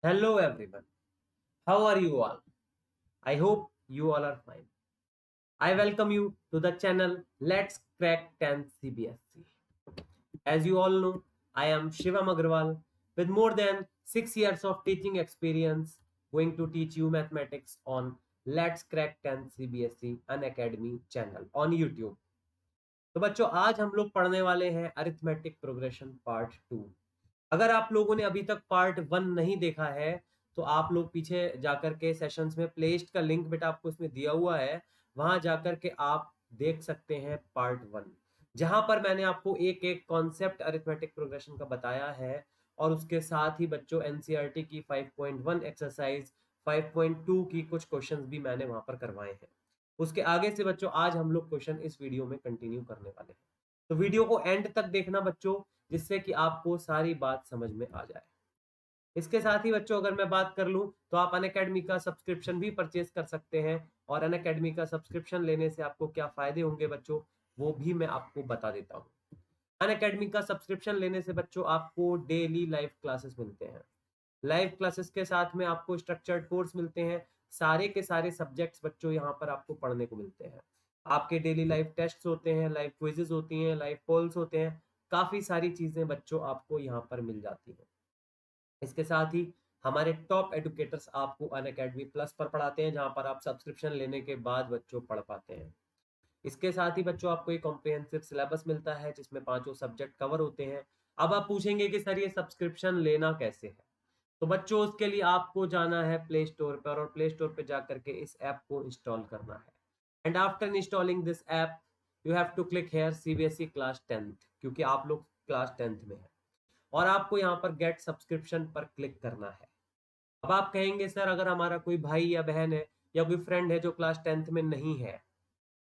Hello everyone. How are you all? I hope you all are fine. I welcome you to the channel Let's Crack 10 CBSC. As you all know, I am Shivam Agarwal with more than 6 years of teaching experience going to teach you mathematics on Let's Crack 10 CBSC An Academy channel on YouTube. तो बच्चों आज हम लोग पढ़ने वाले हैं arithmetic progression part 2। अगर आप लोगों ने अभी तक पार्ट 1 नहीं देखा है तो आप लोग पीछे जाकर के सेशंस में प्लेलिस्ट का लिंक बेटा आपको इसमें दिया हुआ है, वहां जाकर के आप देख सकते हैं पार्ट 1, जहां पर मैंने आपको एक एक कॉन्सेप्ट अरिथमेटिक प्रोग्रेशन का बताया है। और उसके साथ ही बच्चों एनसीईआरटी की 5.1 एक्सरसाइज 5.2 की कुछ क्वेश्चंस भी मैंने वहां पर करवाए हैं। उसके आगे से बच्चों आज हम लोग क्वेश्चन इस वीडियो में कंटिन्यू करने वाले हैं, तो वीडियो को एंड तक देखना बच्चों, जिससे कि आपको सारी बात समझ में आ जाए। इसके साथ ही बच्चों अगर मैं बात कर लूं तो आप अनअकैडमी का सब्सक्रिप्शन भी परचेज कर सकते हैं, और अनअकैडमी का सब्सक्रिप्शन लेने से आपको क्या फायदे होंगे बच्चों, वो भी मैं आपको बता देता हूँ। अनअकैडमी का सब्सक्रिप्शन लेने से बच्चों आपको डेली लाइव क्लासेस मिलते हैं। लाइव क्लासेस के साथ में आपको स्ट्रक्चर्ड कोर्स मिलते हैं। सारे के सारे सब्जेक्ट्स बच्चों यहाँ पर आपको पढ़ने को मिलते हैं। आपके डेली लाइव टेस्ट्स होते हैं, लाइव क्विजेस होती हैं, लाइव पोल्स होते हैं, काफी सारी चीजें बच्चों आपको यहाँ पर मिल जाती हैं। इसके साथ ही हमारे टॉप एडुकेटर्स आपको अनअकैडमी प्लस पर पढ़ाते हैं, जहाँ पर आप सब्सक्रिप्शन लेने के बाद बच्चों पढ़ पाते हैं। इसके साथ ही बच्चों आपको एक कॉम्प्रिहेंसिव सिलेबस मिलता है जिसमें पांचों सब्जेक्ट कवर होते हैं। अब आप पूछेंगे कि सर ये सब्सक्रिप्शन लेना कैसे है, तो बच्चों उसके लिए आपको जाना है प्ले स्टोर पर, और प्ले स्टोर पर जाकर के इस ऐप को इंस्टॉल करना है। And after installing this app you have to click here CBSE class 10th, क्योंकि आप लोग क्लास 10th में है, और आपको यहाँ पर गेट सब्सक्रिप्शन पर क्लिक करना है। अब आप कहेंगे सर अगर हमारा कोई भाई या बहन है या कोई फ्रेंड है जो क्लास 10th में नहीं है,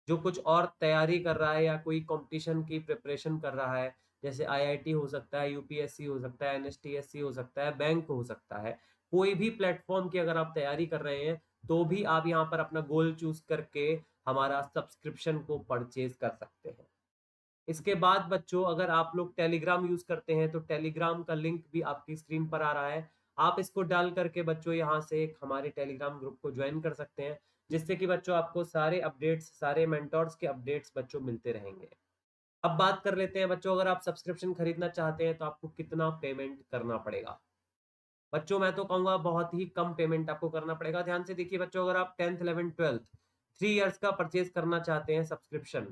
जो कुछ और तैयारी कर रहा है या कोई कंपटीशन की प्रिपरेशन कर रहा है, जैसे आईआईटी हो सकता है, यूपीएससी हो सकता है, एनएसटीएससी हो सकता है, बैंक हो सकता है, कोई भी प्लेटफॉर्म की अगर आप तैयारी कर रहे हैं तो भी आप यहाँ पर अपना गोल चूज करके हमारा सब्सक्रिप्शन को परचेज कर सकते हैं। इसके बाद बच्चों अगर आप लोग टेलीग्राम यूज करते हैं तो टेलीग्राम का लिंक भी आपकी स्क्रीन पर आ रहा है। आप इसको डाल करके बच्चों यहाँ से एक हमारे टेलीग्राम ग्रुप को ज्वाइन कर सकते हैं, जिससे कि बच्चों आपको सारे अपडेट्स, सारे मेंटोर्स के अपडेट्स बच्चों मिलते रहेंगे। अब बात कर लेते हैं बच्चों, अगर आप सब्सक्रिप्शन खरीदना चाहते हैं तो आपको कितना पेमेंट करना पड़ेगा। बच्चों मैं तो कहूंगा बहुत ही कम पेमेंट आपको करना पड़ेगा। ध्यान से देखिए बच्चों, अगर आप 10th 11th 12th 3 इयर्स का परचेज करना चाहते हैं सब्सक्रिप्शन,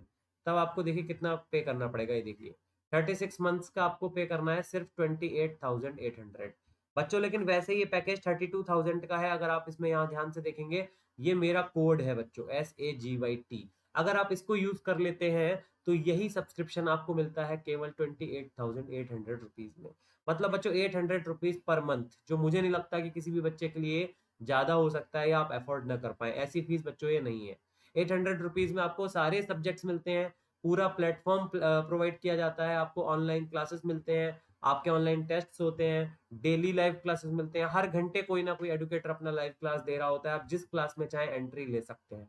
तब आपको देखिए कितना पे करना पड़ेगा। ये देखिए 36 मंथ्स का आपको पे करना है सिर्फ 28,800 बच्चों। लेकिन वैसे ये पैकेज 32,000 का है। अगर आप इसमें यहाँ ध्यान से देखेंगे, ये मेरा कोड है बच्चों, SAGYT। अगर आप इसको यूज कर लेते हैं तो यही सब्सक्रिप्शन आपको मिलता है केवल 28,800 रुपीज में। मतलब बच्चों 800 रुपीज पर मंथ, जो मुझे नहीं लगता कि किसी भी बच्चे के लिए ज्यादा हो सकता है या आप अफोर्ड ना कर पाए। ऐसी फीस बच्चों ये नहीं है। 800 रुपीज में आपको सारे सब्जेक्ट्स मिलते हैं, पूरा प्लेटफॉर्म प्रोवाइड किया जाता है, आपको ऑनलाइन क्लासेस मिलते हैं, आपके ऑनलाइन टेस्ट होते हैं, डेली लाइव क्लासेस मिलते हैं, हर घंटे कोई ना कोई एडुकेटर अपना लाइव क्लास दे रहा होता है। आप जिस क्लास में चाहे एंट्री ले सकते हैं।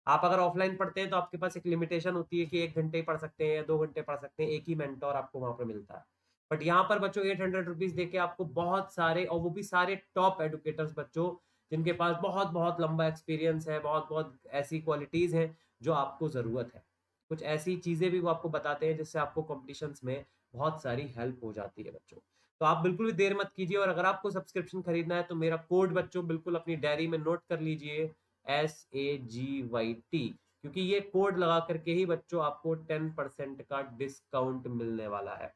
आप अगर ऑफलाइन पढ़ते हैं तो आपके पास एक लिमिटेशन होती है कि 1 घंटे ही पढ़ सकते हैं या 2 घंटे पढ़ सकते हैं, एक ही मेंटोर आपको वहां पर मिलता है। बट यहाँ पर बच्चों 800 रुपीज देके आपको बहुत सारे, और वो भी सारे टॉप एडुकेटर्स बच्चों, जिनके पास बहुत बहुत लंबा एक्सपीरियंस है, बहुत बहुत ऐसी क्वालिटीज हैं जो आपको जरूरत है। कुछ ऐसी चीजें भी वो आपको बताते हैं जिससे आपको कॉम्पिटिशन्स में बहुत सारी हेल्प हो जाती है बच्चों। तो आप बिल्कुल भी देर मत कीजिए, और अगर आपको सब्सक्रिप्शन खरीदना है तो मेरा कोड बच्चों बिल्कुल अपनी डायरी में नोट कर लीजिए, SAGYT, क्योंकि ये कोड लगा करके ही बच्चों आपको 10% का डिस्काउंट मिलने वाला है।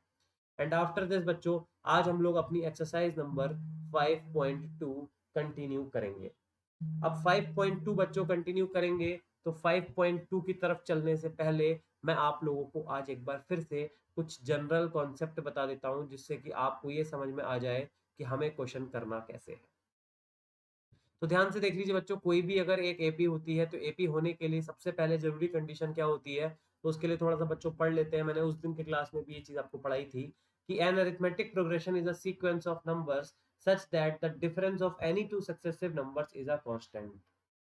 एंड आफ्टर दिस बच्चों आज हम लोग अपनी एक्सरसाइज नंबर 5.2 कंटिन्यू करेंगे। अब 5.2 बच्चों कंटिन्यू करेंगे, तो 5.2 की तरफ चलने से पहले मैं आप लोगों को आज एक बार फिर से कुछ जनरल कॉन्सेप्ट बता देता हूं, जिससे कि आपको ये समझ में आ जाए कि हमें क्वेश्चन करना कैसे है। तो ध्यान से देख लीजिए बच्चों, कोई भी अगर एक एपी होती है तो एपी होने के लिए सबसे पहले जरूरी कंडीशन क्या होती है, तो उसके लिए थोड़ा सा बच्चों पढ़ लेते हैं। मैंने उस दिन के क्लास में भी ये चीज आपको पढ़ाई थी कि an arithmetic progression is a sequence of numbers such that the difference of any two successive numbers is a constant.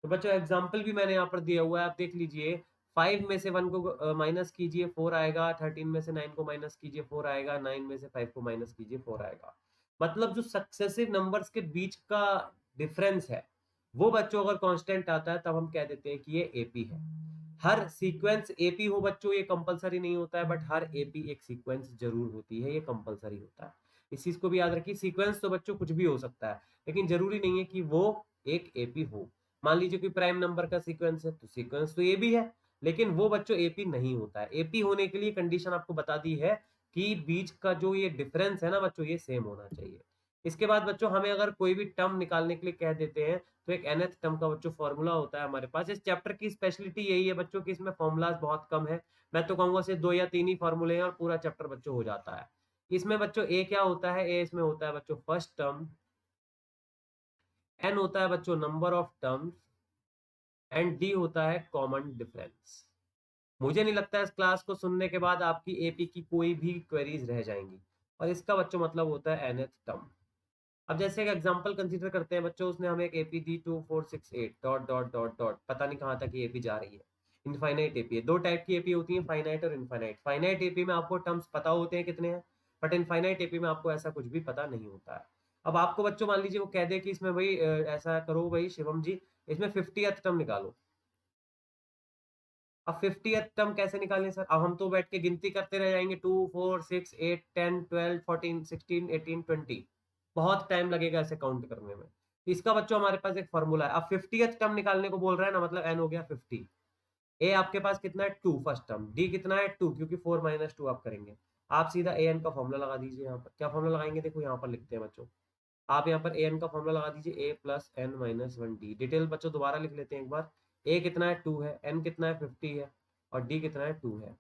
तो बच्चों एग्जाम्पल भी मैंने यहाँ पर दिया हुआ है, आप देख लीजिए। 5 में से 1 को माइनस कीजिए 4 आएगा, 13 में से 9 को माइनस कीजिए 4 आएगा, 9 में से 5 को माइनस कीजिए 4 आएगा। मतलब जो सक्सेसिव नंबर्स के बीच का डिफरेंस है वो बच्चों अगर कांस्टेंट आता है तब हम कह देते हैं कि ये एपी है। हर सीक्वेंस एपी हो बच्चों ये कंपलसरी नहीं होता है, बट हर एपी एक सीक्वेंस जरूर होती है, ये कंपलसरी होता है। इस चीज को भी याद रखिए, सीक्वेंस तो बच्चों कुछ भी हो सकता है लेकिन जरूरी नहीं है कि वो एक एपी हो। मान लीजिए कि प्राइम नंबर का सीक्वेंस है तो सीक्वेंस तो ये भी है, लेकिन वो बच्चों एपी नहीं होता है। एपी होने के लिए कंडीशन आपको बता दी है कि बीच का जो ये डिफरेंस है ना बच्चों ये सेम होना चाहिए। इसके बाद बच्चों हमें अगर कोई भी टर्म निकालने के लिए कह देते हैं तो एक nth टर्म का बच्चों फॉर्मूला होता है हमारे पास। इस चैप्टर की स्पेशलिटी यही है बच्चों की इसमें फॉर्मूलाज बहुत कम है। मैं तो कहूंगा सिर्फ 2 या 3 ही फॉर्मूले हैं और पूरा चैप्टर बच्चों हो जाता है। इसमें बच्चों ए क्या होता है, ए इसमें होता है बच्चों फर्स्ट टर्म, एन होता है बच्चों number of terms, and D होता है कॉमन डिफरेंस। मुझे नहीं लगता इस क्लास को सुनने के बाद आपकी एपी की कोई भी क्वेरीज रह जाएंगी। और इसका बच्चों मतलब होता है nth टर्म। अब जैसे एक एग्जांपल कंसीडर करते हैं बच्चों, उसने हमें एक एपी दी 2468 डॉट डॉट डॉट डॉट, पता नहीं कहाँ तक ये एपी जा रही है। इनफाइनाइट एपी है। दो टाइप की एपी होती है, फाइनाइट और इनफाइनाइट। फाइनाइट एपी में आपको टर्म्स पता होते हैं कितने हैं, बट इनफाइनाइट एपी में आपको ऐसा कुछ भी पता नहीं होता है। अब आपको बच्चों मान लीजिए वो कह दे कि इसमें भाई ऐसा करो भाई शिवम जी, इसमें 50th टर्म निकालो। अब 50th टर्म कैसे निकालें सर? अब हम तो बैठ के गिनती करते रह जाएंगे, 2 4 6 8 10 12 14 16 18 20, बहुत टाइम लगेगा ऐसे काउंट करने में। इसका बच्चों हमारे पास एक फॉर्मूला है। अब 50th टर्म निकालने को बोल रहा है ना, मतलब एन हो गया 50। ए आपके पास कितना है 2 फर्स्ट टर्म, डी कितना है 2 क्योंकि 4 माइनस 2 आप करेंगे। आप सीधा ए एन का फॉर्मूला लगा दीजिए। यहाँ पर क्या फॉर्मूला लगाएंगे, देखो यहाँ पर लिखते हैं बच्चों। आप यहाँ पर ए एन का फॉर्मूला लगा दीजिए, A plus N minus one D. Detail बच्चों दोबारा लिख लेते हैं एक बार। ए कितना है 2 है, एन कितना है 50 है, और डी कितना है 2 है।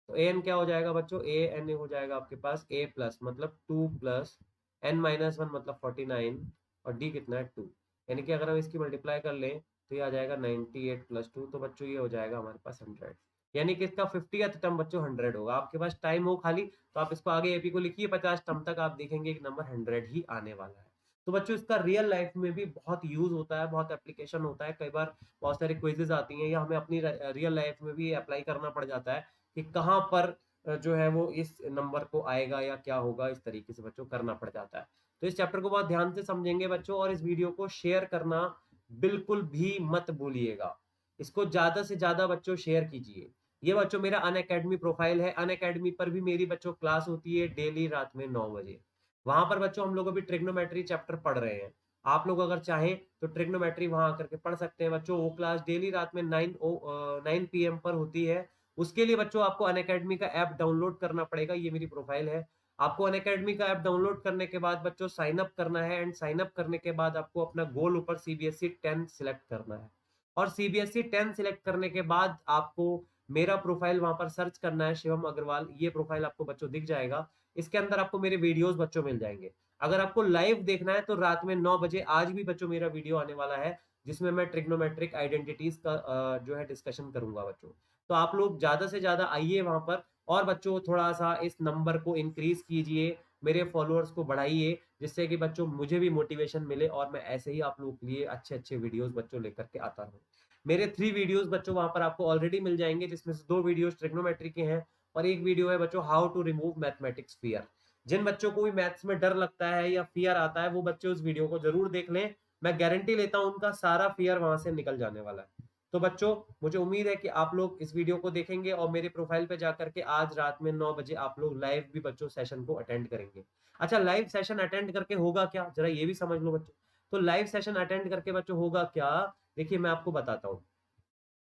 तो ए एन क्या हो जाएगा बच्चों, ए एन हो जाएगा आपके पास ए प्लस मतलब 2 प्लस एन माइनस वन मतलब 49, और डी कितना है 2। यानी कि अगर हम इसकी मल्टीप्लाई कर लें तो ये आ जाएगा 98 प्लस 2, तो बच्चों ये हो जाएगा हमारे पास 100। यानी कि इसका 50th टर्म बच्चों 100 होगा। आपके पास टाइम हो खाली तो आप इसको आगे एपी को लिखिए, 50 टर्म तक आप देखेंगे एक नंबर 100 ही आने वाला है। तो बच्चों इसका रियल लाइफ में भी बहुत यूज होता है, बहुत एप्लीकेशन होता है। कई बार बहुत सारी क्विजेज आती हैं या हमें अपनी रियल लाइफ में भी अप्लाई करना पड़ जाता है कि कहाँ पर जो है वो इस नंबर को आएगा या क्या होगा, इस तरीके से बच्चों करना पड़ जाता है। तो इस चैप्टर को बहुत ध्यान से समझेंगे बच्चों, और इस वीडियो को शेयर करना बिल्कुल भी मत भूलिएगा। इसको ज्यादा से ज्यादा बच्चों शेयर कीजिए। ये बच्चों मेरा अनअकैडमी प्रोफाइल है, अनअकैडमी पर भी मेरी बच्चों क्लास होती है डेली रात में 9 बजे। वहां पर बच्चों हम लोग अभी ट्रिग्नोमेट्री चैप्टर पढ़ रहे हैं। आप लोग अगर चाहें तो ट्रिग्नोमेट्री वहां आकर के पढ़ सकते हैं बच्चों। वो क्लास डेली रात में 9 PM पर होती है। उसके लिए बच्चों आपको अनअकैडमी का ऐप डाउनलोड करना पड़ेगा। ये मेरी प्रोफाइल है। आपको अनअकैडमी का ऐप डाउनलोड करने के बाद बच्चों साइन अप करना है, एंड साइन अप करने के बाद आपको अपना गोल ऊपर सीबीएसई 10 सिलेक्ट करना है। और सीबीएसई 10 सिलेक्ट करने के बाद आपको मेरा प्रोफाइल वहां पर सर्च करना है, शिवम अग्रवाल। ये प्रोफाइल आपको बच्चों दिख जाएगा। इसके अंदर आपको मेरे वीडियोस बच्चों मिल जाएंगे। अगर आपको लाइव देखना है तो रात में 9 बजे आज भी बच्चों मेरा वीडियो आने वाला है, जिसमें मैं ट्रिग्नोमेट्रिक आइडेंटिटीज का जो है डिस्कशन करूंगा बच्चों। तो आप लोग ज्यादा से ज्यादा आइए वहां पर, और बच्चों थोड़ा सा इस नंबर को इंक्रीज कीजिए, मेरे फॉलोअर्स को बढ़ाइए, जिससे कि बच्चों मुझे भी मोटिवेशन मिले और मैं ऐसे ही आप लोगों के लिए अच्छे अच्छे वीडियोस बच्चों लेकर के आता रहूं। मेरे 3 वीडियोस बच्चों वहां पर आपको ऑलरेडी मिल जाएंगे, जिसमें से 2 वीडियोस ट्रिग्नोमेट्री के हैं और एक वीडियो है बच्चों how to remove mathematics fear. जिन बच्चों को भी मैथ्स में डर लगता है या फियर आता है वो बच्चे उस वीडियो को जरूर देख लें। मैं गारंटी लेता हूं उनका सारा फियर वहां से निकल जाने वाला है। तो बच्चों मुझे उम्मीद है कि आप लोग इस वीडियो को देखेंगे और मेरे प्रोफाइल पे जाकर के आज रात में 9 बजे आप लोग लाइव भी बच्चों सेशन को अटेंड करेंगे। अच्छा, लाइव सेशन अटेंड करके होगा क्या, जरा ये भी समझ लो बच्चों। तो लाइव सेशन अटेंड करके बच्चों होगा क्या, देखिए मैं आपको बताता हूँ।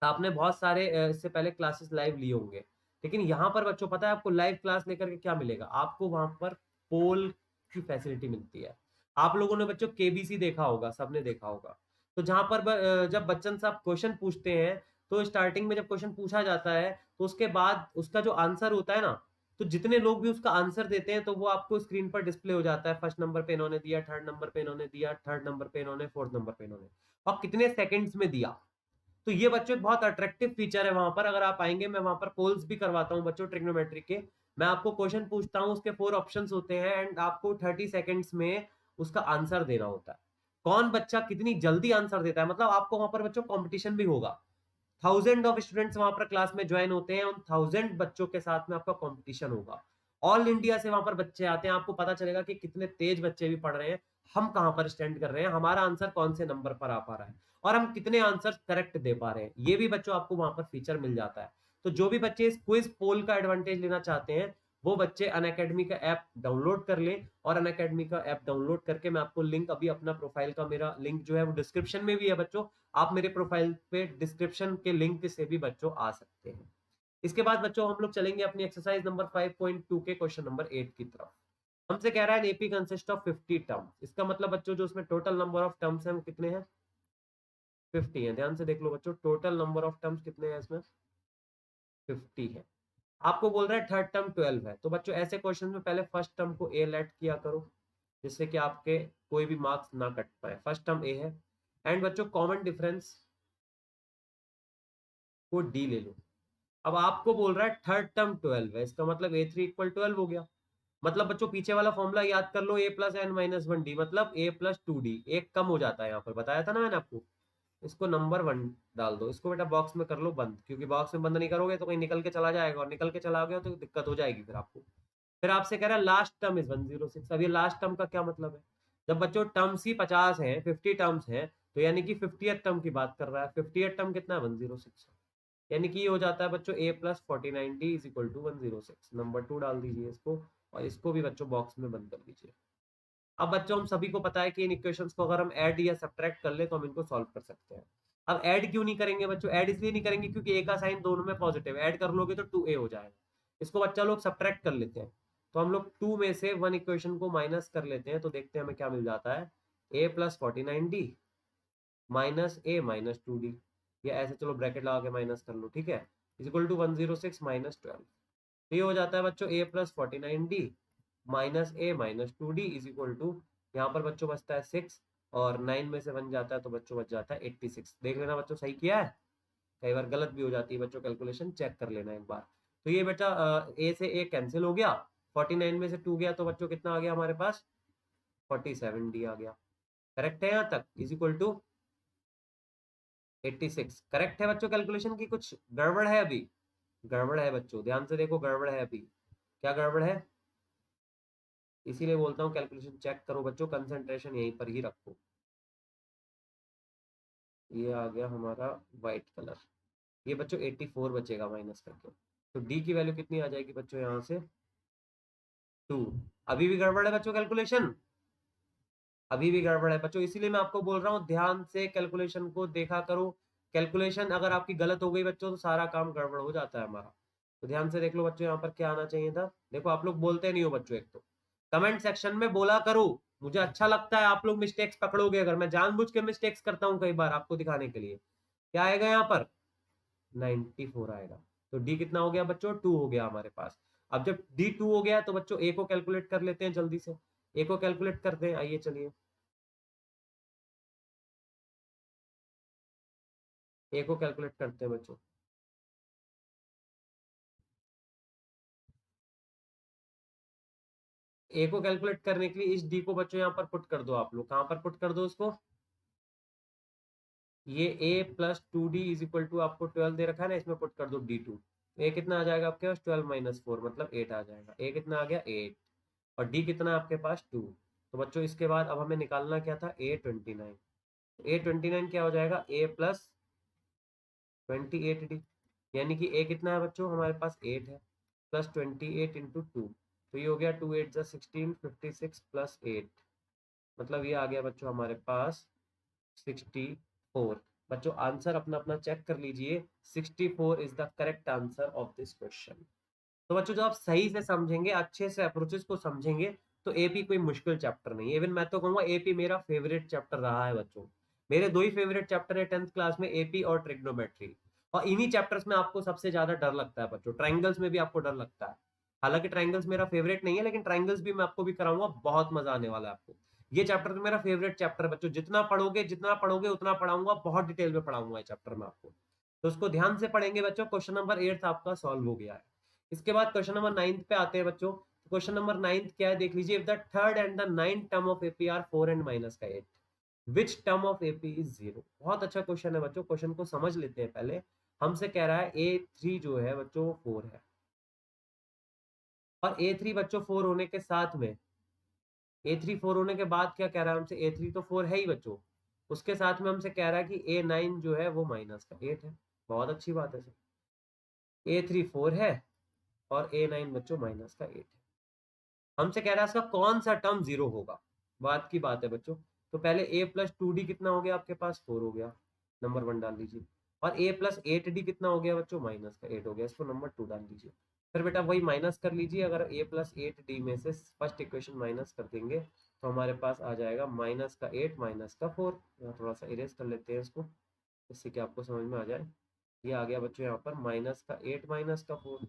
आपने बहुत सारे इससे पहले क्लासेस लाइव लिए होंगे, लेकिन यहाँ पर बच्चों पता है आपको लाइव क्लास लेकर के क्या मिलेगा, आपको वहां पर पोल की फैसिलिटी मिलती है। आप लोगों ने बच्चों केबीसी देखा होगा, सबने देखा होगा। तो जहां पर जब बच्चन साहब क्वेश्चन पूछते हैं तो स्टार्टिंग में जब क्वेश्चन पूछा जाता है तो उसके बाद उसका जो आंसर होता है ना, तो जितने लोग भी उसका आंसर देते हैं तो वो आपको स्क्रीन पर डिस्प्ले हो जाता है। फर्स्ट नंबर पे इन्होंने दिया, थर्ड नंबर पे इन्होंने दिया, थर्ड नंबर पे इन्होंने, फोर्थ नंबर पे इन्होंने, और कितने सेकंड्स में दिया। तो ये बच्चों एक बहुत अट्रैक्टिव फीचर है वहां पर। अगर आप आएंगे मैं वहां पर पोल्स भी करवाता हूँ बच्चों ट्रिग्नोमेट्री के। मैं आपको क्वेश्चन पूछता हूँ, उसके 4 ऑप्शंस होते हैं एंड आपको 30 सेकंड्स में उसका आंसर देना होता है। कौन बच्चा कितनी जल्दी आंसर देता है, मतलब आपको वहां पर बच्चों कंपटीशन भी होगा। 1000 ऑफ स्टूडेंट्स वहां पर क्लास में ज्वाइन होते हैं, उन 1000 बच्चों के साथ में आपका कंपटीशन होगा। ऑल इंडिया से वहां पर बच्चे आते हैं, आपको पता चलेगा कि कितने तेज बच्चे भी पढ़ रहे हैं, हम कहां पर स्टैंड कर रहे हैं, हमारा आंसर कौन से नंबर पर आ पा रहा है और हम कितने आंसर करेक्ट दे पा रहे हैं, ये भी बच्चों आपको वहां पर फीचर मिल जाता है। तो जो भी बच्चे इस क्विज पोल का एडवांटेज लेना चाहते हैं वो बच्चे अनअकैडमी का ऐप डाउनलोड कर लें, और अनअकैडमी का ऐप डाउनलोड करके मैं आपको लिंक अभी अपना प्रोफाइल का मेरा लिंक जो है वो डिस्क्रिप्शन में भी है बच्चों, आप मेरे प्रोफाइल पे डिस्क्रिप्शन के लिंक से भी बच्चों आ सकते हैं। इसके बाद बच्चों हम लोग चलेंगे अपनी एक्सरसाइज नंबर 5.2 के क्वेश्चन नंबर 8 की तरफ। हमसे कह रहा है एपी कंसिस्ट ऑफ 50 टर्म्स, इसका मतलब बच्चों जो उसमें टोटल नंबर ऑफ टर्म्स हैं वो कितने हैं, 50 है। ध्यान से देख लो बच्चों, टोटल नंबर ऑफ टर्म्स कितने हैं इसमें, 50 है। आपको बोल रहा है थर्ड टर्म 12 है, तो बच्चों ऐसे क्वेश्चन में पहले फर्स्ट टर्म को ए लेट किया करो, जिससे कि आपके कोई भी मार्क्स ना कट पाए। फर्स्ट टर्म ए है, एंड बच्चों कॉमन डिफरेंस को डी ले लो। अब आपको बोल रहा है थर्ड टर्म 12 है, इसका मतलब ए थ्री इक्वल 12 हो गया। मतलब बच्चों पीछे वाला फॉर्मूला याद कर लो, A plus N minus one D, मतलब ए प्लस टू डी, एक कम हो जाता है, यहाँ पर बताया था ना मैंने आपको। इसको नंबर 1 डाल दो, इसको बेटा बॉक्स में कर लो बंद, क्योंकि बॉक्स में बंद नहीं करोगे तो कहीं निकल के चला जाएगा, और निकल के चला गया तो दिक्कत हो जाएगी फिर आपको। फिर आपसे कह रहा है लास्ट टर्म इज 106। अब ये लास्ट टर्म का क्या मतलब है, जब बच्चों टर्म्स ही 50 हैं, 50 टर्म्स हैं, तो यानी कि 50th टर्म की बात कर रहा है। 50th टर्म कितना है, 106, यानी कि ये हो जाता है बच्चों A plus 49d is equal to 106। Number 2 डाल दीजिए इसको, और इसको भी बच्चों बॉक्स में बंद कर दीजिए। अब बच्चों हम सभी को पता है कि इन इक्वेशंस को अगर हम ऐड या सब्ट्रैक्ट कर ले तो हम इनको सॉल्व कर सकते हैं। अब ऐड क्यों नहीं करेंगे बच्चों, ऐड इसलिए नहीं करेंगे क्योंकि ए का साइन दोनों में पॉजिटिव है, ऐड कर लोगे तो 2a हो जाएगा। इसको बच्चा लोग सब्ट्रैक्ट कर लेते हैं, तो हम लोग 2 में से 1 इक्वेशन को माइनस कर लेते हैं, तो देखते हैं हमें क्या मिल जाता है, a plus 49d minus a minus 2d, या ऐसे चलो ब्रैकेट लगा के माइनस कर लो, ठीक है, इज इक्वल टू 106 माइनस 12। तो ये हो जाता है बच्चों a plus 49d minus A minus 2d is equal to, यहाँ पर बच्चों बचता है 6, और 9 में से 1 जाता है तो बच्चों बच जाता है 86। देख लेना बच्चों सही किया है, कई बार गलत भी हो जाती है बच्चों, कैलकुलेशन चेक कर लेना एक बार। तो ये बेटा ए से ए कैंसिल हो गया, 49 में से 2 गया तो बच्चों कितना आ गया हमारे पास, 47d आ गया। करेक्ट है यहाँ तक, इज इक्वल टू 86। करेक्ट है बच्चों, कैलकुलेशन की कुछ गड़बड़ है अभी, गड़बड़ है बच्चों, ध्यान से देखो गड़बड़ है अभी, क्या गड़बड़ है, इसीलिए बोलता हूँ कैलकुलेशन चेक करो बच्चों, कंसंट्रेशन यहीं पर ही रखो। ये आ गया हमारा व्हाइट कलर, ये बच्चों 84 बचेगा माइनस करके, तो डी की वैल्यू कितनी आ जाएगी बच्चों यहाँ से, 2। अभी भी गड़बड़ है बच्चों कैलकुलेशन, अभी भी गड़बड़ है बच्चों, इसीलिए मैं आपको बोल रहा हूँ ध्यान से कैलकुलेशन को देखा करो। कैलकुलेशन अगर आपकी गलत हो गई बच्चों तो सारा काम गड़बड़ हो जाता है हमारा। तो ध्यान से देख लो बच्चों, यहाँ पर क्या आना चाहिए था, देखो आप लोग बोलते नहीं हो बच्चों, एक तो कमेंट सेक्शन में बोला करो, मुझे अच्छा लगता है आप लोग मिस्टेक्स पकड़ोगे, अगर मैं जानबूझ के मिस्टेक्स करता हूँ कई बार आपको दिखाने के लिए। क्या आएगा यहाँ पर, 94 आएगा। तो डी कितना हो गया बच्चों, 2 हो गया हमारे पास। अब जब डी 2 हो गया तो बच्चों ए को कैलकुलेट कर लेते हैं जल्दी से, ए को कैलकुलेट करते हैं, आइए चलिए ए को कैलकुलेट करते हैं बच्चों। ए को कैलकुलेट करने के लिए इस डी को बच्चों यहाँ पर पुट कर दो, आप लोग कहाँ पर पुट कर दो उसको, ये a plus 2d is equal to, आपको 12 दे रखा है ना, इसमें पुट कर दो d2। ए कितना आ जाएगा आपके पास, 12 माइनस 4 मतलब 8 आ जाएगा, ए कितना आ गया 8, और डी कितना है आपके पास 2। तो बच्चों इसके बाद अब हमें निकालना क्या था, a29। a29 क्या हो जाएगा, a प्लस 28d, यानी कि a कितना है बच्चों हमारे पास 8 है, प्लस 28 इंटू 2, तो ये हो गया 2 8 जा 16, 56 प्लस 8, मतलब ये आ गया बच्चों हमारे पास 64। बच्चों आंसर अपना अपना चेक कर लीजिए, 64 is the correct answer of this question. तो बच्चों जब आप सही से समझेंगे, अच्छे से अप्रोचेस को समझेंगे, तो एपी कोई मुश्किल चैप्टर नहीं है। इवन मैं तो कहूंगा एपी मेरा फेवरेट चैप्टर रहा है बच्चों, मेरे दो ही फेवरेट चैप्टर है 10th क्लास में, एपी और ट्रिग्नोमेट्री, और इन्हीं चैप्टर्स में आपको सबसे ज्यादा डर लगता है बच्चों, ट्राइंगल्स में भी आपको डर लगता है। हालांकि ट्राइंगल्स मेरा फेवरेट नहीं है, लेकिन ट्राइंगल्स भी मैं आपको भी कराऊंगा, बहुत मजा आने वाला है आपको। ये चैप्टर तो मेरा फेवरेट चैप्टर है बच्चों, जितना पढ़ोगे उतना पढ़ाऊंगा, बहुत डिटेल में पढ़ाऊंगा ये चैप्टर में आपको, तो उसको ध्यान से पढ़ेंगे बच्चों। क्वेश्चन नंबर 8 आपका सॉल्व हो गया है। इसके बाद क्वेश्चन नंबर 9 पे आते हैं बच्चों। क्वेश्चन नंबर 9 क्या है देख लीजिए, if the third and the ninth term of AP are 4 and minus का 8, which term of AP is 0। बहुत अच्छा क्वेश्चन है बच्चों, क्वेश्चन को समझ लेते हैं पहले। हमसे कह रहा है A3 जो है बच्चों 4 है, और A3 बच्चों 4 होने के साथ में, A3 4 होने के बाद क्या कह रहा है हमसे, A3 तो 4 है ही बच्चों, उसके साथ में हमसे कह रहा है कि A9 जो है वो माइनस का 8 है। बहुत अच्छी बात है सर, A3 4 है और A9 बच्चों माइनस का 8 है। हमसे कह रहा है इसका कौन सा टर्म जीरो होगा। बात की बात है बच्चों, तो पहले a प्लस 2d कितना हो गया आपके पास, 4 हो गया, नंबर 1 डाल दीजिए। और a प्लस 8d कितना हो गया बच्चों, माइनस का 8 हो गया, इसको नंबर 2 डाल दीजिए। फिर बेटा वही माइनस कर लीजिए, अगर a प्लस 8d में से फर्स्ट इक्वेशन माइनस कर देंगे तो हमारे पास आ जाएगा माइनस का 8 माइनस का 4। यहाँ थोड़ा सा इरेज कर लेते हैं इसको, जिससे कि आपको समझ में आ जाए। ये आ गया बच्चों यहाँ पर माइनस का 8 माइनस का 4,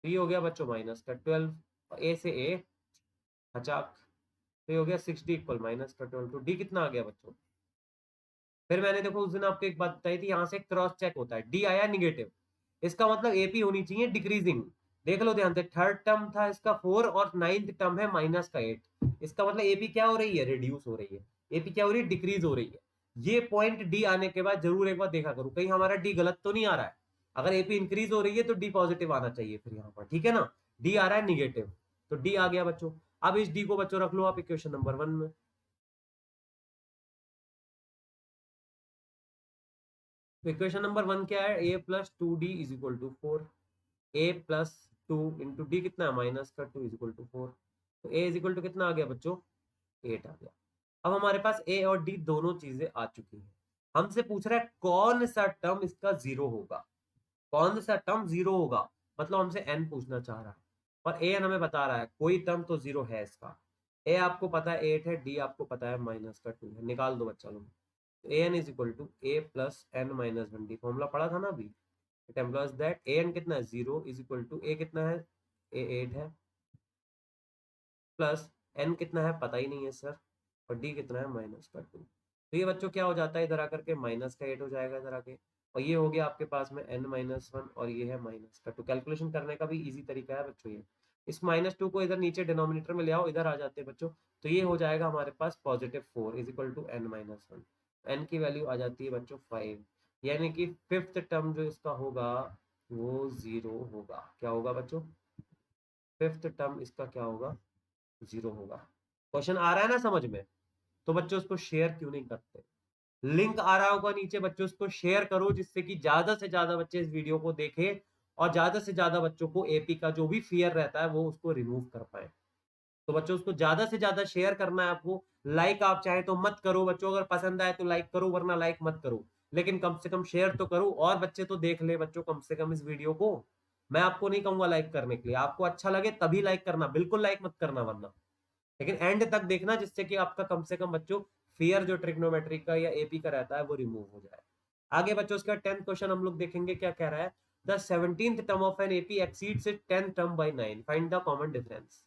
तो ये हो गया बच्चों माइनस का 12, ए से ए हचाक, तो ये हो गया 60 इक्वल माइनस का 12, तो डी कितना आ गया बच्चों। फिर मैंने देखो उस दिन आपको एक बात बताई थी, यहाँ से क्रॉस चेक होता है, डी आया निगेटिव, इसका मतलब एपी होनी चाहिए डिक्रीजिंग। देख लो ध्यान से, थर्ड टर्म था इसका 4 और नाइन्थ टर्म है माइनस का 8, इसका मतलब एपी क्या हो रही है, रिड्यूस हो रही है। एपी क्या हो रही है, डिक्रीज हो रही है। ये पॉइंट डी आने के बाद जरूर एक बार देखा करो कहीं हमारा डी गलत तो नहीं आ रहा है। अगर एपी इंक्रीज हो रही है तो डी पॉजिटिव आना चाहिए फिर यहाँ पर, ठीक है ना। डी आ रहा है निगेटिव, तो डी आ गया बच्चों। अब इस डी को बच्चों रख लो आप इक्वेशन नंबर 1 में। तो इक्वेशन नंबर 1 क्या है, a plus 2d is equal to 4, a plus 2 into D कितना है, माइनस का 2 इज इक्वल टू 4। तो a इज इक्वल टू कितना आ गया बच्चों, 8 आ गया। अब हमारे पास a और d दोनों चीजें आ चुकी हैं। हमसे पूछ रहा है कौन सा टर्म इसका जीरो होगा, कौन सा टर्म जीरो होगा, मतलब हमसे n पूछना चाह रहा है। और a n हमें बता रहा है कोई टर्म तो जीरो है इसका। a आपको पता है 8 है, d आपको पता है माइनस का 2 है, निकाल दो बच्चा लोग। A N is equal to A plus N minus 1d, formula पढ़ा था ना अभी। It employs that A N कितना है, 0 इज इक्वल टू ए कितना है, ए 8 है, प्लस एन कितना है पता ही नहीं है सर, और डी कितना है माइनस का 2। तो ये बच्चों क्या हो जाता है, इधर आकर के माइनस का 8 हो जाएगा इधर आके, और ये हो गया आपके पास में n माइनस 1 और ये है माइनस का 2। कैलकुलेशन करने का भी इजी तरीका है बच्चों ये। इस माइनस 2 को इधर नीचे डिनोमिनेटर में ले आओ, इधर आ जाते हैं बच्चों। तो ये हो जाएगा हमारे पास positive 4 is equal to n minus 1। n की वैल्यू आ जाती है बच्चों 5, यानी कि फिफ्थ टर्म जो इसका होगा वो 0 होगा। क्या होगा बच्चों, फिफ्थ टर्म इसका क्या होगा, 0 होगा। क्वेश्चन आ रहा है ना समझ में। तो बच्चों उसको शेयर क्यों नहीं करते, लिंक आ रहा होगा नीचे बच्चों, उसको शेयर करो जिससे कि ज्यादा से ज्यादा बच्चे इस वीडियो को देखें और ज्यादा से ज्यादा बच्चों को एपी का जो भी फियर रहता है वो उसको रिमूव कर पाए। तो बच्चों उसको ज्यादा से ज्यादा शेयर करना है आपको। लाइक आप चाहे तो मत करो बच्चों, अगर पसंद आए तो लाइक करो वरना लाइक मत करो, लेकिन कम से कम शेयर तो करो और बच्चे तो देख ले बच्चों कम से कम इस वीडियो को। मैं आपको नहीं कहूंगा लाइक करने के लिए, आपको अच्छा लगे तभी लाइक करना, बिल्कुल लाइक मत करना वरना, लेकिन एंड तक देखना जिससे कि आपका कम से कम बच्चों फियर जो ट्रिग्नोमेट्री का या एपी का रहता है वो रिमूव हो जाए। आगे बच्चों उसका 10th क्वेश्चन हम लोग देखेंगे क्या कह रहा है। The 17th term of an AP exceeds its 10th term by 9, find the common difference.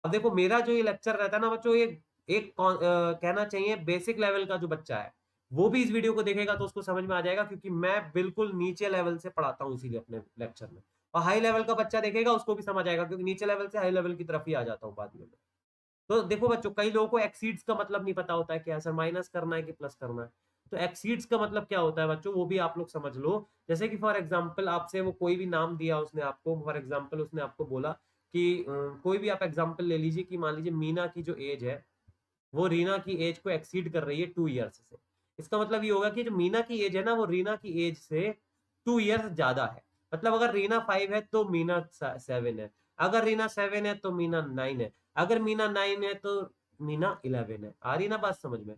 अब देखो मेरा जो ये लेक्चर रहता है ना बच्चों, ये एक कहना चाहिए बेसिक लेवल का जो बच्चा है वो भी इस वीडियो को देखेगा तो उसको समझ में आ जाएगा, क्योंकि मैं बिल्कुल नीचे लेवल से पढ़ाता हूँ इसीलिए अपने लेक्चर में। और हाई लेवल का बच्चा देखेगा उसको भी समझ आएगा, क्योंकि नीचे लेवल से हाई लेवल की तरफ ही आ जाता हूँ बाद में। तो देखो बच्चों कई लोगों को एक्सीड्स का मतलब नहीं पता होता है, क्या सर माइनस करना है कि प्लस करना है। तो एक्सीड्स का मतलब क्या होता है बच्चों, वो भी आप लोग समझ लो। जैसे कि फॉर एग्जांपल आपसे वो कोई भी नाम दिया उसने आपको, फॉर एग्जांपल उसने आपको बोला कि कोई भी आप एग्जांपल ले लीजिए कि मान लीजिए मीना की जो एज है वो रीना की एज को एक्सीड कर रही है 2 ईयर्स से। इसका मतलब ये होगा कि जो मीना की एज है ना वो रीना की एज से 2 ईयर्स ज्यादा है। मतलब अगर रीना 5 है तो मीना 7 है, अगर रीना 7 है तो मीना 9 है, अगर मीना 9 है तो मीना 11 है। आ रही ना बात समझ में।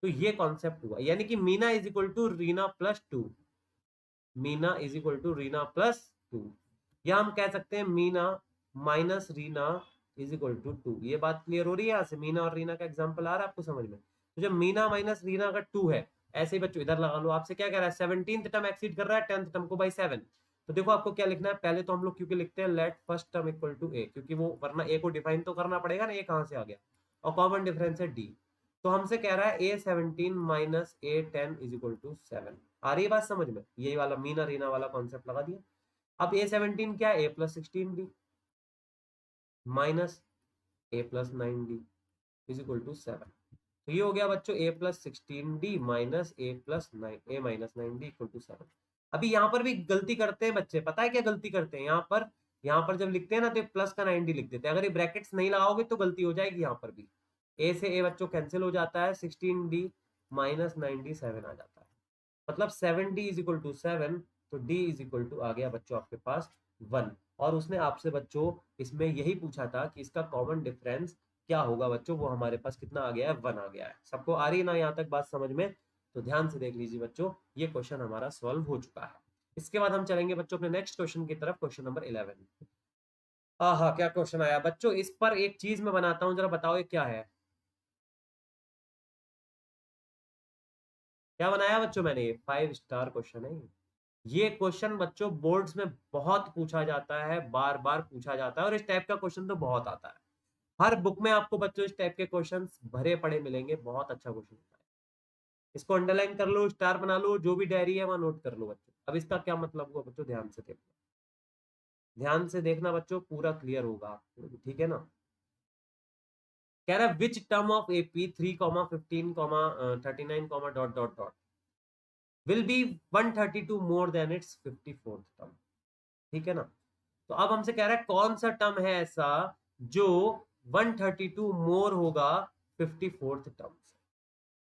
तो ये कॉन्सेप्ट हुआ, यानी कि Meena is equal to Reena plus 2, Meena is equal to Reena plus 2, या हम कह सकते हैं Meena minus Reena is equal to 2। ये बात क्लियर हो रही है यहाँ से, मीना और रीना का एग्जांपल आ रहा है आपको समझ में। तो जब मीना माइनस रीना का 2 है, ऐसे ही बच्चों इधर लगा लो। आपसे क्या कह रहा है, 17th टर्म एक्सीड कर रहा है 10th टर्म को बाई 7। तो देखो आपको क्या लिखना है, पहले तो हम लोग क्योंकि लिखते हैं let first term equal to A, क्योंकि वो वरना ए को डिफाइन तो करना पड़ेगा ना, ए कहां से आ गया, और कॉमन डिफरेंस है डी। तो हमसे कह रहा है A17 minus A10 is equal to 7। आ रही है बात समझ में, यही वाला मीना रीना वाला कॉन्सेप्ट लगा दिया। अब A17 क्या है, A plus 16D minus A plus 9D is equal to 7। तो ये हो गया बच्चों A plus 16D minus A plus 9 A minus 9D equal to 7। अभी यहाँ पर भी गलती करते हैं बच्चे, पता है क्या गलती करते हैं यहाँ पर, यहाँ पर जब लिखते हैं ना तो प्लस का 90 लिख देते हैं। अगर ये ब्रैकेट्स नहीं लगाओगे तो गलती हो जाएगी। यहाँ पर भी ए से ए बच्चों कैंसिल हो जाता है, 16d माइनस 97 आ जाता है, मतलब 7d इज इक्वल टू 7, तो d इज इक्वल टू आ गया बच्चों आपके पास 1। और उसने आपसे बच्चों इसमें यही पूछा था कि इसका कॉमन डिफरेंस क्या होगा बच्चों, वो हमारे पास कितना आ गया है, 1 आ गया है। सबको आ रही है ना यहाँ तक बात समझ में? तो ध्यान से देख लीजिए बच्चों, ये क्वेश्चन हमारा सॉल्व हो चुका है। इसके बाद हम चलेंगे बच्चों अपने नेक्स्ट क्वेश्चन की तरफ, क्वेश्चन नंबर 11। हाँ, क्या क्वेश्चन आया बच्चों? इस पर एक चीज मैं बनाता हूँ, जरा बताओ ये क्या है। क्या बनाया बच्चों मैंने? ये 5 स्टार क्वेश्चन है। ये क्वेश्चन बच्चों बोर्ड्स में बहुत पूछा जाता है, बार बार पूछा जाता है, और इस टाइप का क्वेश्चन तो बहुत आता है। हर बुक में आपको बच्चों इस टाइप के क्वेश्चंस भरे पड़े मिलेंगे। बहुत अच्छा क्वेश्चन होता है। इसको अंडरलाइन कर लो, स्टार बना लो, जो भी डायरी है वहां नोट कर लो बच्चों। अब इसका क्या मतलब हुआ बच्चों, ध्यान से देखना, ध्यान से देखना बच्चों, पूरा क्लियर होगा आपको, ठीक है ना। कह रहा है विच term of AP 3,15,39, dot dot dot will be 132 more than it's 54th term, ठीक है ना। तो अब हमसे कह रहा है कौन सा टर्म है ऐसा जो 132 मोर होगा 54th टर्म से।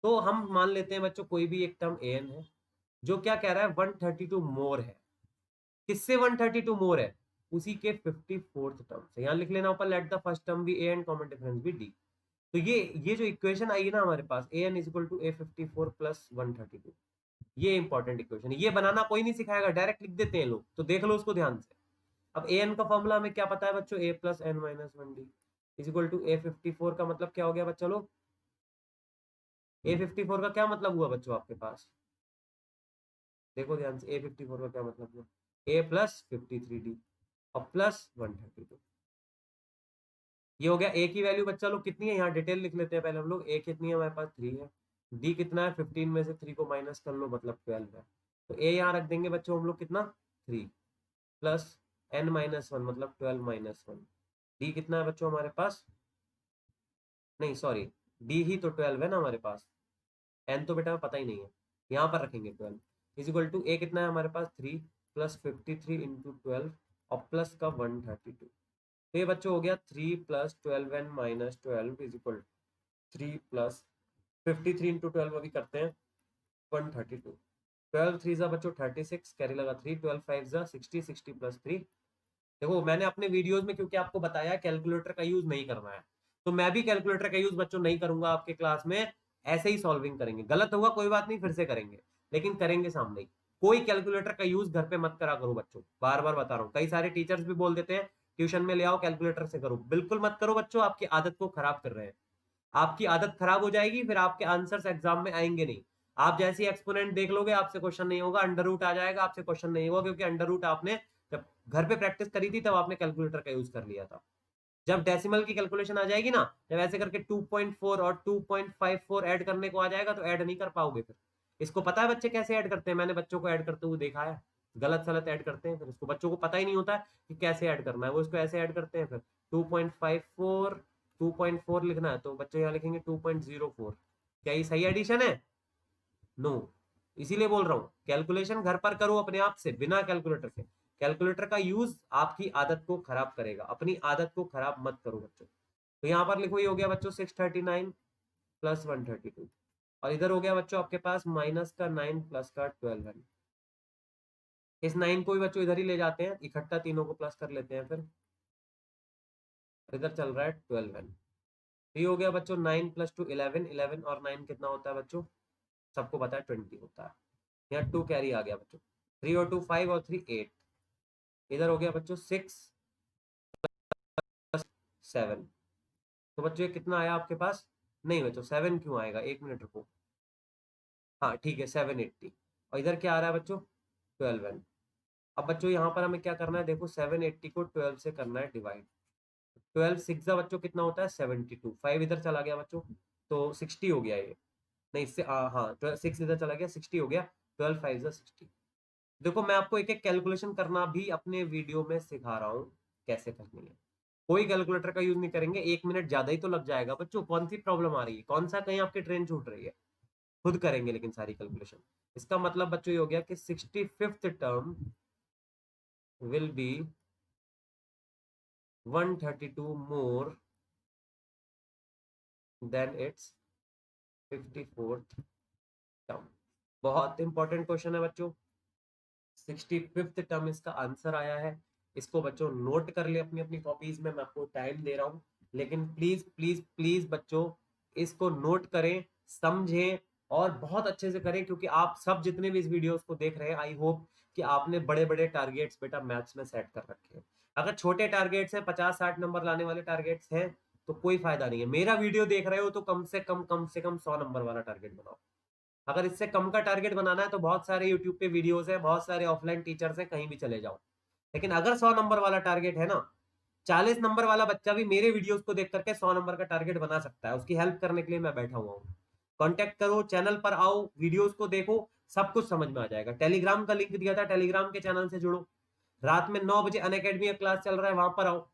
तो हम मान लेते हैं बच्चों कोई भी एक टर्म एन है, जो क्या कह रहा है 132 मोर है। किससे 132 मोर है? उसी के 54th टर्म से। यहां लिख लेना ऊपर, let the first term be A and common difference be D. तो ये जो इक्वेशन आई है ना हमारे पास, A N is equal to A 54 plus 132, ये इंपॉर्टेंट इक्वेशन है। ये बनाना कोई नहीं सिखाएगा, डायरेक्ट लिख देते हैं लोग, तो देख लो उसको ध्यान से। अब ए एन का फॉर्मूला हमें क्या पता है बच्चों, A plus N minus one D is equal to A 54 का मतलब क्या हो गया बच्चा लोग? ए 54 का क्या मतलब हुआ बच्चों आपके पास? देखो ध्यान से, ए 54 का क्या मतलब हुआ, ए प्लस 53d और प्लस 132। ये हो गया ए की वैल्यू बच्चा लोग कितनी है, यहाँ डिटेल लिख लेते हैं पहले हम लोग। ए कितनी है हमारे पास, 3 है। डी कितना है, 15 में से 3 को माइनस कर लो, मतलब 12 है। तो ए यहाँ रख देंगे बच्चों हम लोग कितना, 3 प्लस एन माइनस वन, मतलब 12 माइनस वन। डी कितना है बच्चों हमारे पास, नहीं सॉरी, डी ही तो 12 है ना हमारे पास, एन तो बेटा पता ही नहीं है, यहाँ पर रखेंगे 12 इज इक्वल टू ए कितना है हमारे पास, 3 प्लस 53 इंटू 12 और प्लस का 132। तो ये बच्चों हो गया 3 plus 12 N minus 12 is equal 3 plus 53 into 12 अभी करते हैं 132। 12 थ्री जा बच्चों 36, कैरी लगा 3, 12 फाइव जा 60, 60 प्लस 3। देखो मैंने अपने वीडियोस में क्योंकि आपको बताया कैलकुलेटर का यूज नहीं करना है, तो मैं भी कैलकुलेटर का यूज बच्चों नहीं करूंगा आपके क्लास में। ऐसे ही सॉल्विंग करेंगे, गलत होगा कोई बात नहीं, फिर से करेंगे, लेकिन करेंगे सामने ही। कोई कैलकुलेटर का यूज घर पे मत करा करो बच्चों, बार बार बता रहा हूँ। कई सारे टीचर्स भी बोल देते हैं ट्यूशन में ले आओ कैलकुलेटर से करो, बिल्कुल मत करो बच्चों, आपकी आदत को खराब कर रहे हैं। आपकी आदत खराब हो जाएगी, फिर आपके आंसर्स एग्जाम में आएंगे नहीं। आप जैसे ही एक्सपोनेंट देख लोगे आपसे क्वेश्चन नहीं होगा, अंडर रूट आ जाएगा आपसे क्वेश्चन नहीं होगा, क्योंकि अंडर रूट आपने जब घर पे प्रैक्टिस करी थी तब आपने कैलकुलेटर का यूज कर लिया था। जब डेसिमल की कैलकुलेशन आ जाएगी ना, जब ऐसे करके 2.4 और 2.54 ऐड करने को आ जाएगा तो ऐड नहीं कर पाओगे फिर। इसको पता है बच्चे कैसे ऐड करते हैं? मैंने बच्चों को ऐड करते हुए देखा है, गलत सलत ऐड करते हैं, फिर इसको बच्चों को पता ही नहीं होता है कि कैसे ऐड करना है, वो इसको ऐसे ऐड करते हैं। फिर 2.54 2.4 लिखना है तो बच्चे यहाँ लिखेंगे 2.04। क्या ये सही एडिशन है? नो। इसीलिए बोल रहा हूँ कैलकुलेशन घर पर करो अपने आप से, बिना कैलकुलेटर के। कैलकुलेटर का यूज आपकी आदत को खराब करेगा, अपनी आदत को खराब मत करो बच्चों। तो यहाँ पर लिखो, ये हो गया बच्चों 639 प्लस 132, और इधर हो गया बच्चों आपके पास माइनस का 9 प्लस का 12 है। इस 9 को भी बच्चों इधर ही ले जाते हैं, इकट्ठा तीनों को प्लस कर लेते हैं फिर। इधर चल रहा है 12 है। ये हो गया बच्चों 9 प्लस 2 11, 11 और 9 कितना होता है बच्चों? सबको पता है 20 होता है। यहाँ 2 कैरी आ गया बच्चों, 3 और 2 5 और 3 8। इधर हो गया बच्चों 6 7। तो बच्चों ये कितना आया आपके पास? नहीं बच्चों 7 क्यों आएगा, एक मिनट रुको। हाँ ठीक है 780। और इधर क्या आ रहा है बच्चों? 12 एन। अब बच्चों यहाँ पर हमें क्या करना है, देखो 780 को 12 से करना है डिवाइड। 12 सिक्स बच्चों कितना होता है 72, 5 इधर चला गया बच्चों तो 60 हो गया ये। नहीं इससे हाँ 12 6 इधर चला गया 60 हो गया, 12 5 60। देखो मैं आपको एक एक कैलकुलेशन करना भी अपने वीडियो में सिखा रहा हूँ कैसे करनी है। कोई कैलकुलेटर का यूज नहीं करेंगे, 1 मिनट ज्यादा ही तो लग जाएगा बच्चों। कौन सी प्रॉब्लम आ रही है, कौन सा कहीं आपकी ट्रेन छूट रही है? खुद करेंगे लेकिन सारी कैलकुलेशन। इसका मतलब बच्चों ये हो गया कि 65th term will be 132 more than it's 54th term. बहुत इंपॉर्टेंट क्वेश्चन है बच्चों। 65th टर्म इसका आंसर आया है। इसको बच्चों नोट कर ले अपनी अपनी कॉपीज में, मैं आपको टाइम दे रहा हूं, लेकिन प्लीज प्लीज प्लीज बच्चों इसको नोट करें, समझें और बहुत अच्छे से करें, क्योंकि आप सब जितने भी इस वीडियोस को देख रहे हैं, आई होप कि आपने बड़े बड़े टारगेट्स बेटा मैथ्स में सेट कर रखे हैं। अगर छोटे टारगेट्स हैं, 50-60 नंबर लाने वाले टारगेट्स हैं, तो कोई फायदा नहीं है। मेरा वीडियो देख रहे हो तो कम से कम 100 नंबर वाला टारगेट बनाओ। अगर इससे कम का टारगेट बनाना है तो बहुत सारे यूट्यूब पे वीडियोस हैं, बहुत सारे ऑफलाइन टीचर्स हैं, कहीं भी चले जाओ। लेकिन अगर 100 नंबर वाला टारगेट है ना, 40 नंबर वाला बच्चा भी मेरे वीडियोस को देख करके 100 नंबर का टारगेट बना सकता है। उसकी हेल्प करने के लिए मैं बैठा हुआ हूँ। कांटेक्ट करो, चैनल पर आओ, वीडियोस को देखो, सब कुछ समझ में आ जाएगा। टेलीग्राम का लिंक दिया था, टेलीग्राम के चैनल से जुड़ो। रात में 9 बजे अनअकैडमी का क्लास चल रहा है, वहां पर आओ।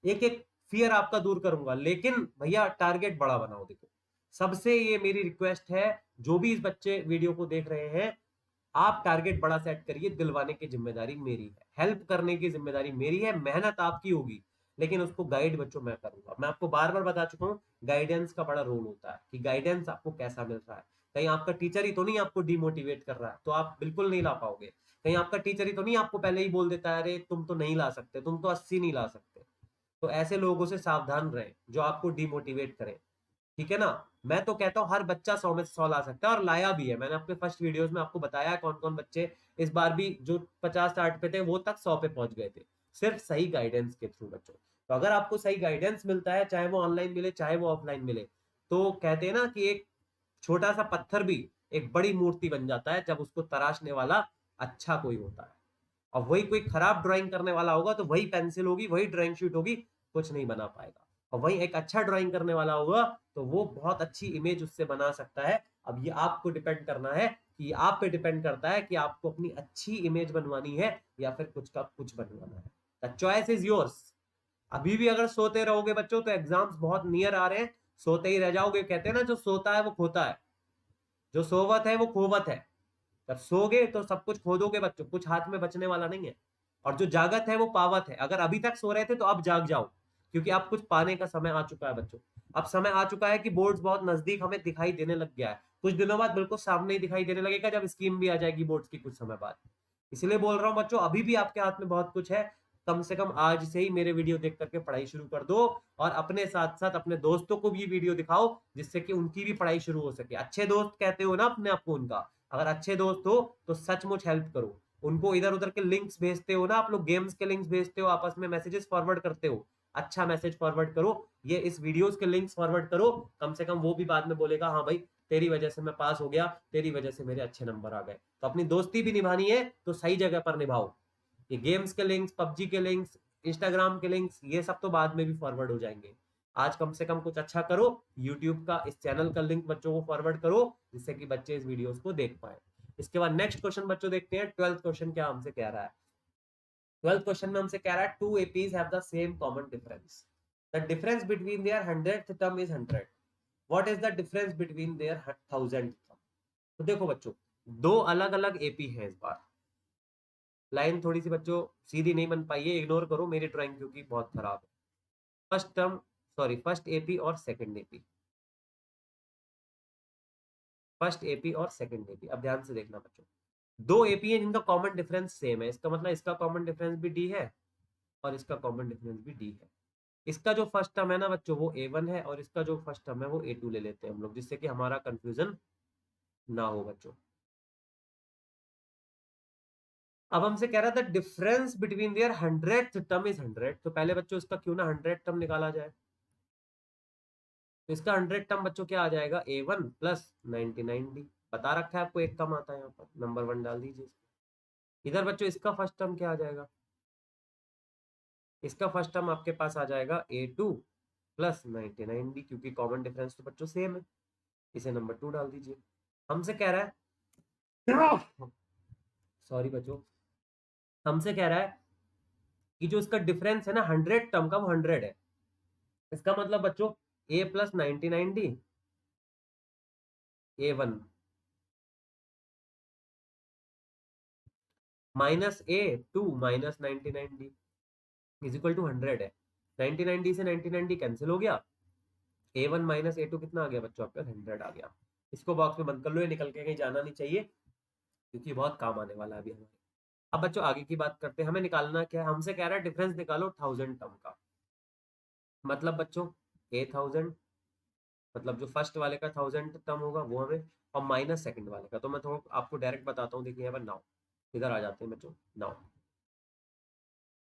एक एक फियर आपका दूर करूंगा, लेकिन भैया टारगेट बड़ा बनाओ। देखो, सबसे ये मेरी रिक्वेस्ट है, जो भी इस बच्चे वीडियो को देख रहे हैं, आप टारगेट बड़ा सेट करिए। दिलवाने की जिम्मेदारी मेरी है, हेल्प करने की जिम्मेदारी मेरी है, मेहनत आपकी होगी, लेकिन उसको गाइड बच्चों मैं करूंगा। मैं आपको बार बार बता चुका हूँ, गाइडेंस का बड़ा रोल होता है कि गाइडेंस आपको कैसा मिल रहा है। कहीं आपका टीचर ही तो नहीं आपको डिमोटिवेट कर रहा है, तो आप बिल्कुल नहीं ला पाओगे। कहीं आपका टीचर ही तो नहीं आपको पहले ही बोल देता है, अरे तुम तो नहीं ला सकते, तुम तो 80 नहीं ला सकते। तो ऐसे लोगों से सावधान रहें जो आपको डिमोटिवेट करें। ठीक है ना। मैं तो कहता हूँ हर बच्चा 100 में से 100 ला सकता है, और लाया भी है। मैंने अपने फर्स्ट वीडियोस में आपको बताया है कौन कौन बच्चे इस बार भी जो 50-60 पे थे वो तक 100 पे पहुंच गए थे, सिर्फ सही गाइडेंस के थ्रू बच्चों। तो अगर आपको सही गाइडेंस मिलता है, चाहे वो ऑनलाइन मिले चाहे वो ऑफलाइन मिले, तो कहते हैं ना कि एक छोटा सा पत्थर भी एक बड़ी मूर्ति बन जाता है जब उसको तराशने वाला अच्छा कोई होता है। और वही कोई खराब ड्राइंग करने वाला होगा तो वही पेंसिल होगी, वही ड्राइंग शीट होगी, कुछ नहीं बना पाएगा। और वही एक अच्छा ड्राइंग करने वाला होगा तो वो बहुत अच्छी इमेज उससे बना सकता है। अब ये आपको डिपेंड करना है, कि आप पे डिपेंड करता है कि आपको अपनी अच्छी इमेज बनवानी है या फिर कुछ का कुछ बनवाना है। The choice is yours. अभी भी अगर सोते रहोगे बच्चों तो एग्जाम्स बहुत नियर आ रहे हैं, सोते ही रह जाओगे। कहते हैं ना, जो सोता है वो खोता है, जो सोवत है वो खोवत है। जब सोगे तो सब कुछ खो दोगे बच्चों, कुछ हाथ में बचने वाला नहीं है। और जो जागत है वो पावत है। अगर अभी तक सो रहे थे तो अब जाग जाओ, क्योंकि अब कुछ पाने का समय आ चुका है बच्चों। अब समय आ चुका है कि बोर्ड्स बहुत नजदीक हमें दिखाई देने लग गया है। कुछ दिनों बाद बिल्कुल सामने ही दिखाई देने लगेगा, जब स्कीम भी आ जाएगी बोर्ड्स की कुछ समय बाद। इसलिए बोल रहा हूँ बच्चों, अभी भी आपके हाथ में बहुत कुछ है। कम से कम आज से ही मेरे वीडियो देख करके पढ़ाई शुरू कर दो, और अपने साथ साथ अपने दोस्तों को भी वीडियो दिखाओ, जिससे कि उनकी भी पढ़ाई शुरू हो सके। अच्छे दोस्त कहते हो ना अपने आप को उनका, अगर अच्छे दोस्त हो तो सचमुच हेल्प करो उनको। इधर उधर के लिंक्स भेजते हो ना आप लोग, गेम्स के लिंक्स भेजते हो, आपस में मैसेजेस फॉरवर्ड करते हो, अच्छा मैसेज फॉरवर्ड करो। ये इस वीडियोस के लिंक्स फॉरवर्ड करो, कम से कम वो भी बाद में बोलेगा, हाँ भाई तेरी वजह से मैं पास हो गया, तेरी वजह से मेरे अच्छे नंबर आ गए। तो अपनी दोस्ती भी निभानी है तो सही जगह पर निभाओ। ये गेम्स के लिंक्स, पबजी के लिंक्स, इंस्टाग्राम के लिंक्स, ये सब तो बाद में भी फॉरवर्ड हो जाएंगे। आज कम से कम कुछ अच्छा करो। यूट्यूब का इस चैनल का लिंक बच्चों को फॉरवर्ड करो, जिससे कि बच्चे इस वीडियोस को देख पाए। इसके बाद नेक्स्ट क्वेश्चन बच्चों देखते हैं। 12th क्वेश्चन क्या हमसे कह रहा है। 12th क्वेश्चन में हमसे कह रहा है, two APs have the same common difference, the difference between their 100th term is 100, what is the difference between their 1000th term. तो देखो बच्चों, दो अलग अलग एपी हैं इस बार। लाइन थोड़ी सी बच्चों सीधी नहीं बन पाई है, इग्नोर करो मेरी ड्राइंग क्योंकि बहुत खराब है। First term, sorry first AP और सेकंड एपी, फर्स्ट एपी और सेकंड एपी। अब ध्यान से देखना बच्चों, दो एपी है जिनका कॉमन डिफरेंस सेम है। इसका मतलब इसका कॉमन डिफरेंस भी डी है और इसका कॉमन डिफरेंस भी डी है। इसका जो फर्स्ट टर्म है ना बच्चों वो ए1 है, और इसका जो फर्स्ट टर्म है वो ए2 ले लेते हैं हम लोग, जिससे कि हमारा कंफ्यूजन ना हो बच्चों। अब हमसे कह रहा था difference between their 100th term is 100, तो पहले बच्चों इसका क्यों ना 100 टर्म निकाला जाए। तो इसका 100 टर्म बच्चों क्या आ जाएगा, ए1 प्लस 99 डी। बता रखा है आपको, एक टर्म आता है यहाँ पर, नंबर 1 डाल दीजिए। इधर बच्चों इसका फर्स्ट टर्म क्या आ जाएगा, इसका फर्स्ट टर्म आपके पास आ जाएगा ए2 प्लस 99 डी, क्योंकि कॉमन डिफरेंस तो बच्चों सेम है। इसे नंबर 2 डाल दीजिए। हमसे कह रहा है, सॉरी बच्चों, हमसे कह रहा है कि जो इसका डिफरेंस है ना 100 टर्म का, वो 100 है। इसका मतलब बच्चों ए प्लस 99 डी, ए1 minus A two minus 99 D is equal to 100 है। 99D से 99D कैंसिल हो गया, A1 माइनस A2 कितना आ गया बच्चों आपका 100 आ गया। इसको बॉक्स में बंद कर लो, ये निकल के कहीं जाना नहीं चाहिए क्योंकि बहुत काम आने वाला है अभी हमारे। अब बच्चों आगे की बात करते हैं, हमें निकालना क्या है, हमसे कह रहा है डिफरेंस निकालो 1000 टर्म का। मतलब बच्चों A1000 मतलब जो फर्स्ट वाले का 1000 टर्म होगा वो हमें, और माइनस सेकंड वाले का। तो मैं थोड़ा आपको डायरेक्ट बताता हूँ, देखिए यहाँ पर नाउ, इधर आ जाते हैं बच्चों। नाउ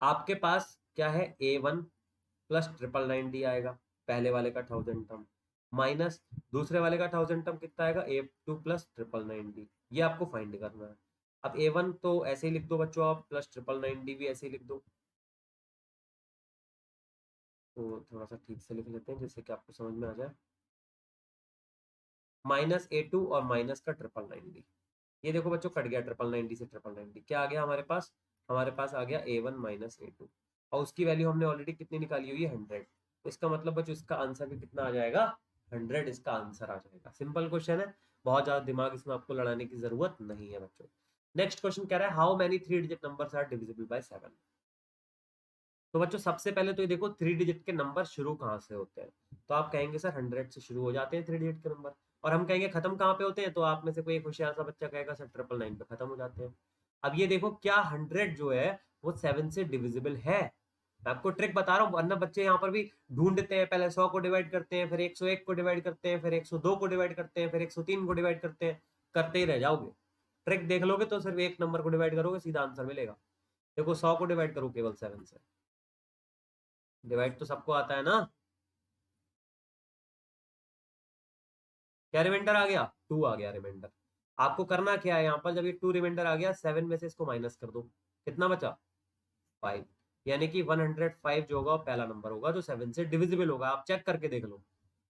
आपके पास क्या है, A1 प्लस 999D आएगा, पहले वाले का 1000 टर्म, माइनस दूसरे वाले का 1000 टर्म कितना आएगा, A2 प्लस 999D। ये आपको फाइंड करना है। अब A1 तो ऐसे ही लिख दो बच्चों आप, प्लस 999D भी ऐसे ही लिख दो। तो थोड़ा सा ठीक से लिख लेते हैं जिससे कि आपको समझ में आ जाए। माइनस A2 और माइनस का 999D, ये देखो बच्चों कट गया 999D से 999D, क्या आ गया हमारे पास, हमारे पास आ गया A1 माइनस A2, और उसकी वैल्यू हमने ऑलरेडी कितनी निकाली हुई है 100। तो इसका मतलब बच्चों इसका आंसर भी कितना आ जाएगा, 100 इसका आंसर आ जाएगा। सिंपल क्वेश्चन है, बहुत ज्यादा दिमाग इसमें आपको लड़ाने की जरूरत नहीं है बच्चों। नेक्स्ट क्वेश्चन कह रहा है how many 3 digit numbers are divisible by 7। तो बच्चों सबसे पहले तो ये देखो 3 डिजिट के नंबर शुरू कहाँ से होते हैं, तो आप कहेंगे सर 100 से शुरू हो जाते हैं 3 डिजिट के नंबर। और हम कहेंगे खत्म कहाँ पे होते हैं, तो आप में से कोई एक होशियार सा बच्चा कहेगा सर 999 पे खत्म हो जाते हैं। अब ये देखो क्या 100 जो है वो 7 से डिविजिबल है। मैं आपको ट्रिक बता रहा हूँ, वरना बच्चे यहाँ पर भी ढूंढते हैं, पहले 100 को डिवाइड करते हैं, फिर 101 को डिवाइड करते हैं, फिर 102 को डिवाइड करते हैं, फिर 103 को डिवाइड करते हैं, करते ही रह जाओगे। ट्रिक देख लोगे तो सिर्फ एक नंबर को डिवाइड करोगे सीधा आंसर मिलेगा। देखो 100 को डिवाइड करो केवल 7 से, डिवाइड तो सबको आता है ना। क्या रिमाइंडर आ गया, 2 आ गया रिमाइंडर। आपको करना क्या है यहाँ पर, जब ये 2 रिमाइंडर आ गया 7 में से इसको माइनस कर दो, कितना बचा 5। यानी कि 105 जो होगा वो पहला नंबर होगा जो 7 से डिविजिबल होगा। आप चेक करके देख लो,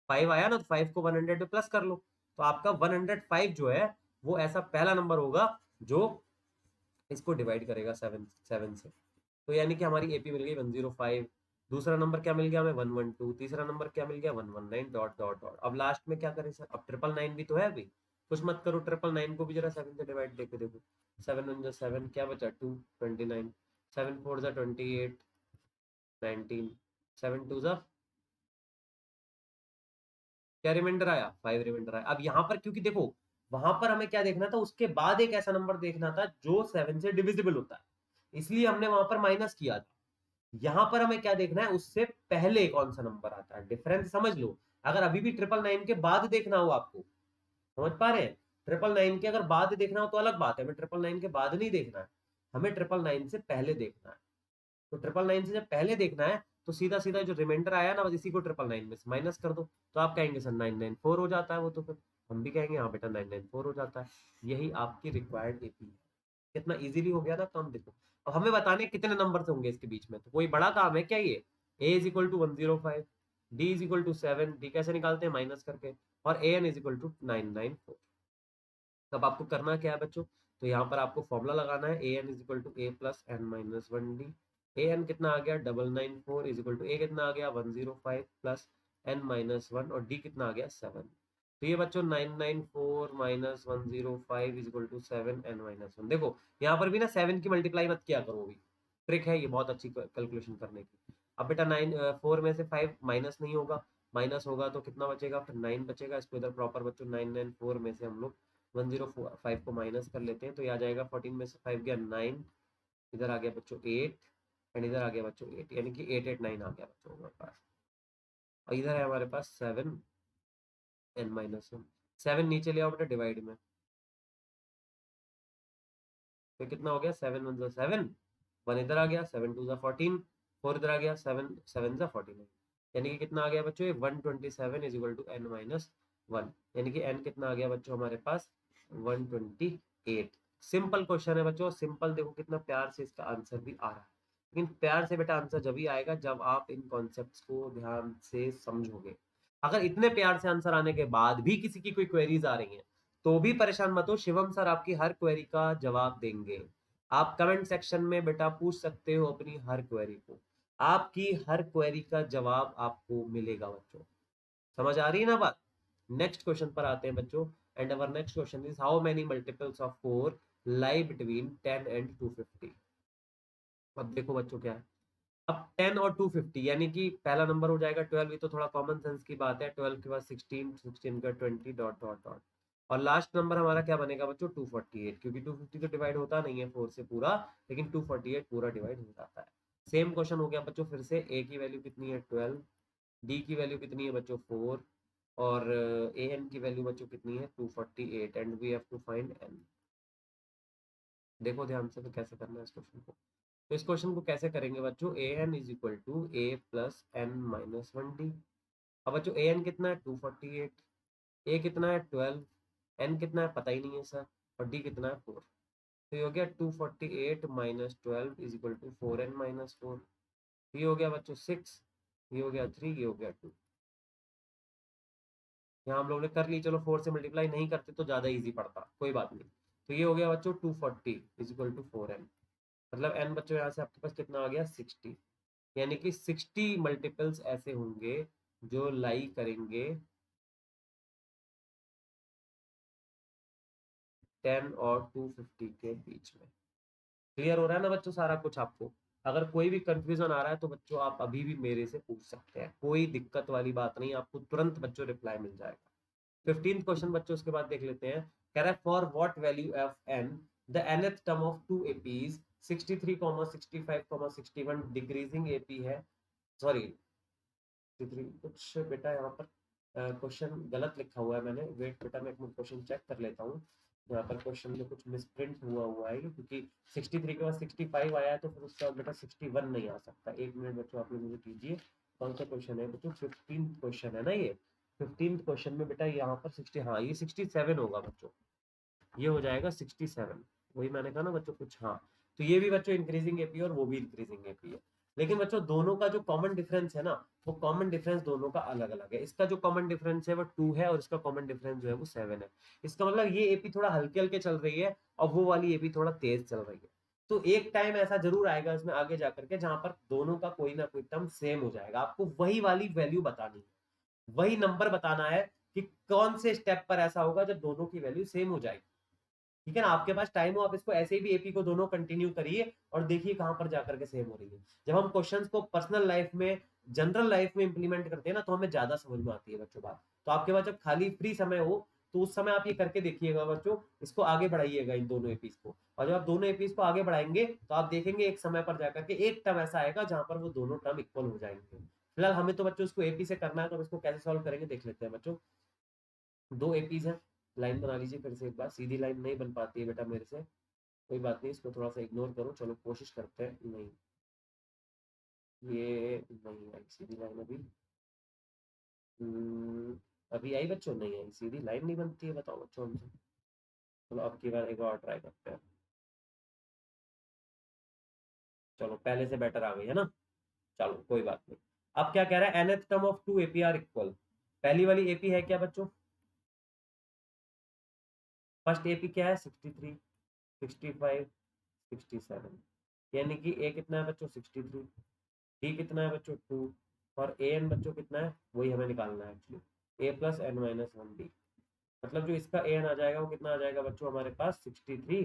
5 आया ना, तो 5 को 100 में प्लस कर लो, तो आपका 105 जो है वो ऐसा पहला नंबर होगा जो इसको डिवाइड करेगा 7 7 से। तो यानी कि हमारी एपी मिल गई 105, दूसरा नंबर क्या मिल गया हमें 112, तीसरा नंबर क्या मिल गया 119, डॉट डॉट डॉट। अब लास्ट में क्या करें सर, अब 999 भी तो है अभी, कुछ मत करो, 999 को भी जरा 7 से डिवाइड देके देखो। 7 1 7, क्या बचा 2, 29, 7 4 28, 19, 7 2 क्या रिमाइंडर आया 5 रिमाइंडर आया। अब यहाँ पर क्योंकि देखो वहां पर हमें क्या देखना था, उसके बाद एक ऐसा नंबर देखना था जो 7 से डिविजिबल होता है, इसलिए हमने वहां पर माइनस किया था। यहां पर हमें क्या देखना है, उससे पहले कौन सा नंबर आता है, डिफरेंस समझ लो। अगर अभी भी 999 के बाद देखना हो आपको, समझ पा रहे हैं, 999 के अगर बाद देखना हो तो अलग बात है, हमें 999 के बाद नहीं देखना है, हमें 999 से पहले देखना है। तो 999 से जब पहले देखना है तो सीधा सीधा जो रिमाइंडर आया ना बस इसी को 999 में से माइनस कर दो, तो आप कहेंगे सर 994 हो जाता है वो, तो फिर हम भी कहेंगे हाँ बेटा 994 हो जाता है। यही आपकी रिक्वायर्ड एपी है। कितना इजीली हो गया ना काम, देखो। अब हमें बताने कितने नंबर होंगे इसके बीच में, तो कोई बड़ा काम है क्या ये। a is equal to 105, d is equal to 7, d कैसे निकालते हैं माइनस करके, और an इज इक्वल टू 994। तब आपको करना क्या है बच्चों, तो यहाँ पर आपको फॉर्मूला लगाना है, an is equal to a plus N minus 1d। an कितना आ गया 994 इज इक्वल टू a कितना आ गया 105 प्लस n माइनस 1, और d कितना आ गया 7। तो ये बच्चों 994 minus 105 is equal to 7 n minus 1। देखो यहाँ पर भी ना 7 की मल्टीप्लाई मत किया करो, भी ट्रिक है ये बहुत अच्छी कैलकुलेशन करने की। अब बेटा 4 में से 5 माइनस नहीं होगा, माइनस होगा तो कितना बचेगा, फिर 9 बचेगा। इसको इधर प्रॉपर बच्चों 994 में से हम लोग 105 को माइनस कर लेते हैं, तो ये आ जाएगा 14 में से 5 गया 9, इधर आ गया बच्चों 8, एंड इधर आ गया बच्चों 8, यानी कि 889 आ गया बच्चों हमारे पास। और इधर है हमारे पास 7 n माइनस 1, 7 नीचे ले आओ बेटा डिवाइड में, तो कितना हो गया 7 1 7, 1 इधर आ गया, 7 2 14, 4 इधर आ गया, 7 7 49, यानी कि कितना आ गया बच्चों ये 127 is equal to n minus 1, यानी कि n कितना आ गया बच्चों हमारे पास 128। सिंपल क्वेश्चन है बच्चों, सिंपल, देखो कितना प्यार से इसका आंसर भी आ रहा है। लेकिन प्यार से बेटा आंसर जब ही आएगा जब आप इन कॉन्सेप्ट्स को ध्यान से समझोगे। अगर इतने प्यार से आंसर आने के बाद भी किसी की कोई क्वेरीज आ रही हैं तो भी परेशान मत हो, शिवम सर आपकी हर क्वेरी का जवाब देंगे। आप कमेंट सेक्शन में बेटा पूछ सकते हो अपनी हर क्वेरी को, आपकी हर क्वेरी का जवाब आपको मिलेगा बच्चों। समझ आ रही है ना बात। नेक्स्ट क्वेश्चन पर आते हैं बच्चों, and our next question is how many multiples of 4 lie between 10 and 250। अब देखो बच्चों क्या है, अब 10 और 250 यानी कि पहला नंबर हो जाएगा 12, ये तो थोड़ा कॉमन सेंस की बात है। 12 के बाद 16, 16 का 20 डॉट डॉट डॉट, और लास्ट नंबर हमारा क्या बनेगा बच्चों 248, क्योंकि 250 तो डिवाइड होता नहीं है 4 से पूरा, लेकिन 248 पूरा डिवाइड हो जाता है। सेम क्वेश्चन हो गया बच्चों फिर से। ए की वैल्यू कितनी है 12, डी की वैल्यू कितनी है बच्चों 4, और ए एन की वैल्यू बच्चों कितनी है 248, and we have to find N. देखो ध्यान से तो कैसे करना है इस क्वेश्चन को। तो इस क्वेश्चन को कैसे करेंगे बच्चों, A N is equal to A plus N minus one D. अब बच्चों ए एन कितना है 248, ए कितना है 12, एन कितना है पता ही नहीं है सर, और डी कितना है 4। तो ये हो गया 248 minus 12 is equal to 4n minus 4। ये हो गया बच्चों 6, ये हो गया 3, ये हो गया 2। यहाँ हम लोग ने कर ली, चलो 4 से मल्टीप्लाई नहीं करते तो ज्यादा इजी पड़ता, कोई बात नहीं। तो ये हो गया बच्चों 240 इज इक्वल टू 4n, मतलब n बच्चों यहाँ से आपके पास कितना आ गया 60, यानी कि 60 मल्टीपल्स ऐसे होंगे जो लाई करेंगे 10 और 250 के बीच में। क्लियर हो रहा है ना बच्चों सारा कुछ आपको? अगर कोई भी कंफ्यूजन आ रहा है तो बच्चों आप अभी भी मेरे से पूछ सकते हैं, कोई दिक्कत वाली बात नहीं, आपको तुरंत बच्चों रिप्लाई मिल जाएगा। 15th क्वेश्चन बच्चों उसके बाद देख लेते हैं। कह रहा है for what value of N the nth term of two APs 63, 65, 61 decreasing AP है, सॉरी 63 कुछ बेटा यहाँ पर क्वेश्चन गलत लिखा हुआ है मैंने, वेट बेटा मैं एक मिनट क्वेश्चन चेक कर लेता हूँ। यहाँ पर क्वेश्चन में कुछ मिसप्रिंट हुआ हुआ है, क्योंकि 63 के बाद 65 आया है तो फिर उसका बेटा 61 नहीं आ सकता। एक मिनट बच्चों आप लोग मुझे कीजिए, कौन सा क्वेश्चन है बच्चों, 15th क्वेश्चन है ना ये। 15th क्वेश्चन में बेटा यहाँ पर 60, हाँ ये 67 होगा बच्चों, ये हो जाएगा 67। वही मैंने कहा ना बच्चों कुछ, हाँ। तो ये भी बच्चों इंक्रीजिंग एपी और वो भी इंक्रीजिंग एपी है, लेकिन बच्चों दोनों का जो कॉमन डिफरेंस है ना, वो कॉमन डिफरेंस दोनों का अलग अलग है। इसका जो कॉमन डिफरेंस है वो 2 है, और इसका कॉमन डिफरेंस जो है वो 7 है। इसका मतलब ये एपी थोड़ा हल्के हल्के चल रही है, और वो वाली एपी थोड़ा तेज चल रही है। तो एक टाइम ऐसा जरूर आएगा इसमें आगे जाकर के जहां पर दोनों का कोई ना कोई टर्म सेम हो जाएगा, आपको वही वाली वैल्यू बतानी है, वही नंबर बताना है कि कौन से स्टेप पर ऐसा होगा जब दोनों की वैल्यू सेम हो जाएगी। ठीक है ना, आपके पास टाइम हो, आप इसको ऐसे भी एपी को दोनों कंटिन्यू करिए और देखिए कहां पर जाकर के सेम हो रही है। जब हम क्वेश्चंस को पर्सनल लाइफ में, जनरल लाइफ में इंप्लीमेंट करते हैं ना, तो हमें ज्यादा समझ में आती है बच्चों बात। तो आपके पास जब खाली फ्री समय हो तो उस समय आप ये करके देखिएगा बच्चों, इसको आगे बढ़ाइएगा इन दोनों एपीज को। और जब आप दोनों एपीज को आगे बढ़ाएंगे तो आप देखेंगे एक समय पर जाकर के एक टर्म ऐसा आएगा जहां पर वो दोनों टर्म इक्वल हो जाएंगे। फिलहाल हमें तो बच्चों इसको एपी से करना है, तो हम इसको कैसे सॉल्व करेंगे देख लेते हैं बच्चों। दो एपीज हैं, लाइन बना लीजिए फिर से एक बार, सीधी लाइन नहीं बन पाती है बेटा मेरे से, कोई बात नहीं, इसको थोड़ा सा इग्नोर करो, चलो कोशिश करते हैं। नहीं, ये नहीं आई सीधी लाइन अभी। अभी आई बच्चों, नहीं आई, सीधी लाइन नहीं बनती है, बताओ बच्चों हमसे। चलो अब की बार एक और ट्राई करते हैं। चलो पहले से बेटर आ गई है ना, चलो कोई बात नहीं। अब क्या कह रहा है, nth term of two AP are equal. पहली वाली एपी है क्या बच्चों, फर्स्ट एपी क्या है 63, 65, 67, यानी कि ए कितना है बच्चों 63, डी कितना है बच्चों 2, और ए एन बच्चों कितना है वही हमें निकालना है actually, A plus N minus one D. मतलब जो इसका ए एन आ जाएगा वो कितना आ जाएगा बच्चों हमारे पास 63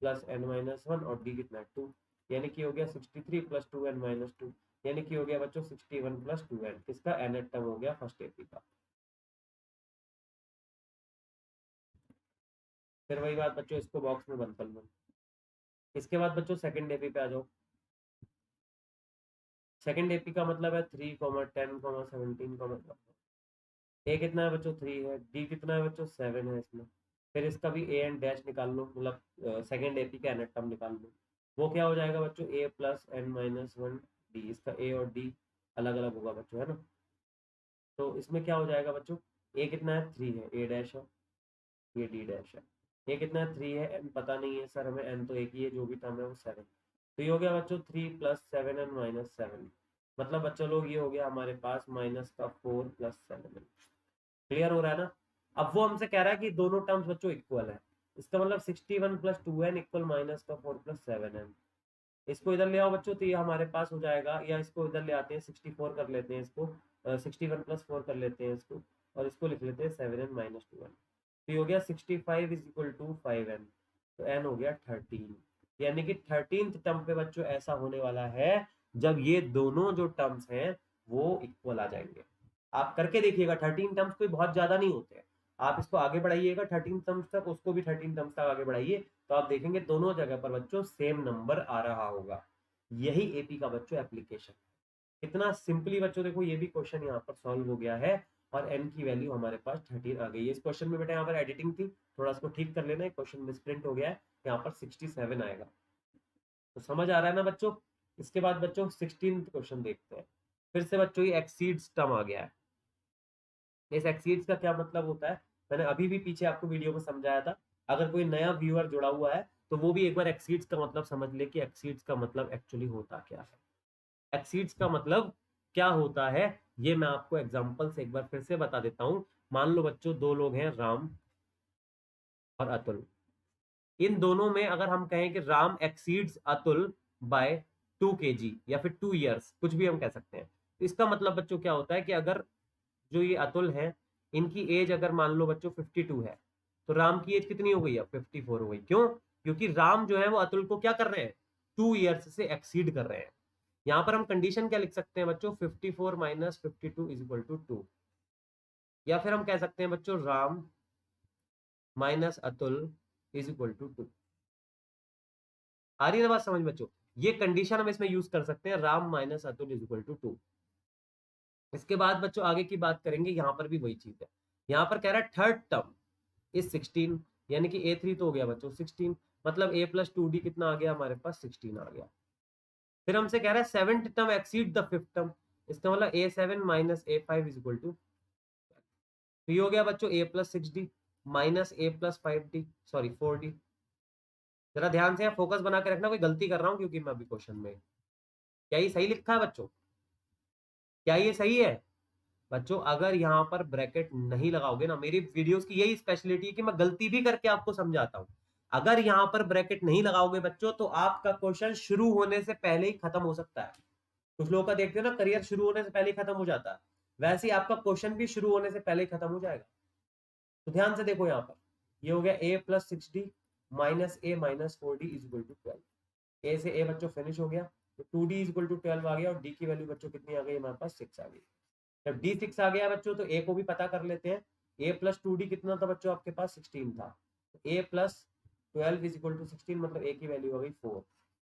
प्लस एन माइनस वन, और डी कितना है 2, यानी कि हो गया 63 प्लस 2n माइनस 2, यानी कि हो गया बच्चों 61 प्लस 2n, किसका एन टर्म हो गया फर्स्ट एपी का। फिर वही बात बच्चों, इसको बॉक्स में बंद कर लो। इसके बाद बच्चों सेकंड एपी पे आ जाओ। सेकंड एपी का मतलब है 3, 10, 17 का, ए कितना है बच्चों 3 है, डी कितना है बच्चों 7 है इसमें। फिर इसका भी ए एंड डैश निकाल लो, मतलब सेकंड एपी का एन टर्म निकाल लो। वो क्या हो जाएगा बच्चों A plus N minus one D, इसका ए और डी अलग अलग होगा बच्चों, है ना। तो इसमें क्या हो जाएगा बच्चों, ए कितना है 3 है, ए डैश है, ये डी डैश है। ए कितना है 3 है, एन पता नहीं है सर हमें, एन तो एक ही है, जो भी टर्म है वो 7। तो ये हो गया बच्चों 3 प्लस 7 एन माइनस 7, मतलब बच्चों लोग ये हो गया हमारे पास माइनस का 4 प्लस 7। क्लियर हो रहा है ना। अब वो हमसे कह रहा है कि दोनों टर्म्स बच्चों इक्वल है, इसका मतलब 61 प्लस 2n इक्वल माइनस का 4 प्लस 7n। इसको इधर ले आओ बच्चों, तो ये हमारे पास हो जाएगा, या इसको इधर ले आते हैं 64 कर लेते हैं इसको, 61 प्लस 4 कर लेते हैं इसको, और इसको लिख लेते हैं 7n माइनस 2n। तो ये हो गया 65 इज इक्वल टू 5n, तो n हो गया 13, यानी कि 13th टर्म पे बच्चों ऐसा होने वाला है जब ये दोनों जो टर्म्स हैं वो इक्वल आ जाएंगे। आप करके देखिएगा, 13 टर्म्स कोई बहुत ज्यादा नहीं होते हैं। आप इसको आगे बढ़ाइएगा 13 टर्म्स तक, उसको भी 13 टर्म्स तक आगे बढ़ाइए, तो आप देखेंगे दोनों जगह पर बच्चों सेम नंबर आ रहा होगा। यही एपी का बच्चों एप्लीकेशन। कितना सिंपली बच्चों देखो, ये भी क्वेश्चन यहाँ पर सॉल्व हो गया है और n की वैल्यू हमारे पास 13 आ गई है। इस क्वेश्चन में बेटा यहाँ पर एडिटिंग थी, थोड़ा इसको ठीक कर लेना, क्वेश्चन मिसप्रिंट हो गया है, यहाँ पर 67 आएगा। तो समझ आ रहा है ना बच्चों। इसके बाद बच्चों 16 क्वेश्चन देखते हैं। फिर से बच्चों ये एक्सीड्स टर्म आ गया है। इस एक्सीड्स का क्या मतलब होता है, मैंने अभी भी पीछे आपको वीडियो में समझाया था। अगर कोई नया व्यूअर जुड़ा हुआ है तो वो भी एक बार एक्सीड्स का मतलब समझ ले कि एक्सीड्स का मतलब एक्चुअली होता क्या है। एक्सीड्स का मतलब क्या होता है, ये मैं आपको एग्जांपल से एक बार फिर से बता देता हूं। मान लो बच्चों दो लोग हैं, राम और अतुल। इन दोनों में अगर हम कहें कि Ram exceeds Atul by 2 kg या फिर 2 years, कुछ भी हम कह सकते हैं, तो इसका मतलब बच्चों क्या होता है कि अगर जो ये अतुल है, इनकी एज अगर मान लो बच्चों 52 है, तो राम की एज कितनी हो गई है, 54 हो गई। क्यों? क्योंकि राम जो है वो अतुल को क्या कर रहे हैं, 2 years से एक्सीड कर रहे हैं। यहां पर हम कंडीशन क्या लिख सकते हैं बच्चों, 54 माइनस 52 इज इक्वल टू 2। या फिर हम कह सकते हैं बच्चों Ram minus Atul is equal to 2। आ रही है ना बात समझ बच्चों? ये कंडीशन हम इसमें यूज कर सकते हैं, Ram minus Atul is equal to 2। इसके बाद बच्चों आगे की बात करेंगे, यहां पर भी वही चीज है। यहां पर कह रहा है थर्ड टर्म इज 16, यानी कि A3 तो हो गया बच्चों 16, मतलब a प्लस 2d कितना आ गया हमारे पास, 16 आ गया। फिर हमसे कह रहा है seventh term exceed the fifth term, इसका मतलब A7 minus A5 is equal to, तो ये हो गया बच्चों a plus 6d minus a plus 5d, sorry 4d। जरा ध्यान से फोकस बना के रखना, कोई गलती कर रहा हूं क्योंकि मैं अभी क्वेश्चन में, क्या ये सही लिखा है बच्चों? क्या ये सही है बच्चों? अगर यहाँ पर ब्रैकेट नहीं लगाओगे ना, मेरी वीडियोस की यही स्पेशलिटी है कि मैं गलती भी करके आपको समझाता हूँ। अगर यहाँ पर ब्रैकेट नहीं लगाओगे बच्चों तो आपका क्वेश्चन शुरू होने से पहले ही खत्म हो सकता है। कुछ लोगों का देखते हो ना, करियर शुरू होने से पहले ही खत्म हो जाता है, वैसे ही आपका क्वेश्चन भी शुरू होने से पहले ही खत्म हो जाएगा। तो ध्यान से देखो, यहाँ पर ये हो गया a plus 6d minus a minus 4d is equal to 12। A से a बच्चों फिनिश हो गया, तो 2d इज इक्वल टू 12 आ गया, और d की वैल्यू बच्चों कितनी आ गई हमारे पास, 6 आ गई। जब d6 आ गया बच्चों तो a को भी पता कर लेते हैं। a प्लस 2d कितना था बच्चों आपके पास, 16 था। a plus 12 is equal to 16, मतलब a की वैल्यू हो गई 4,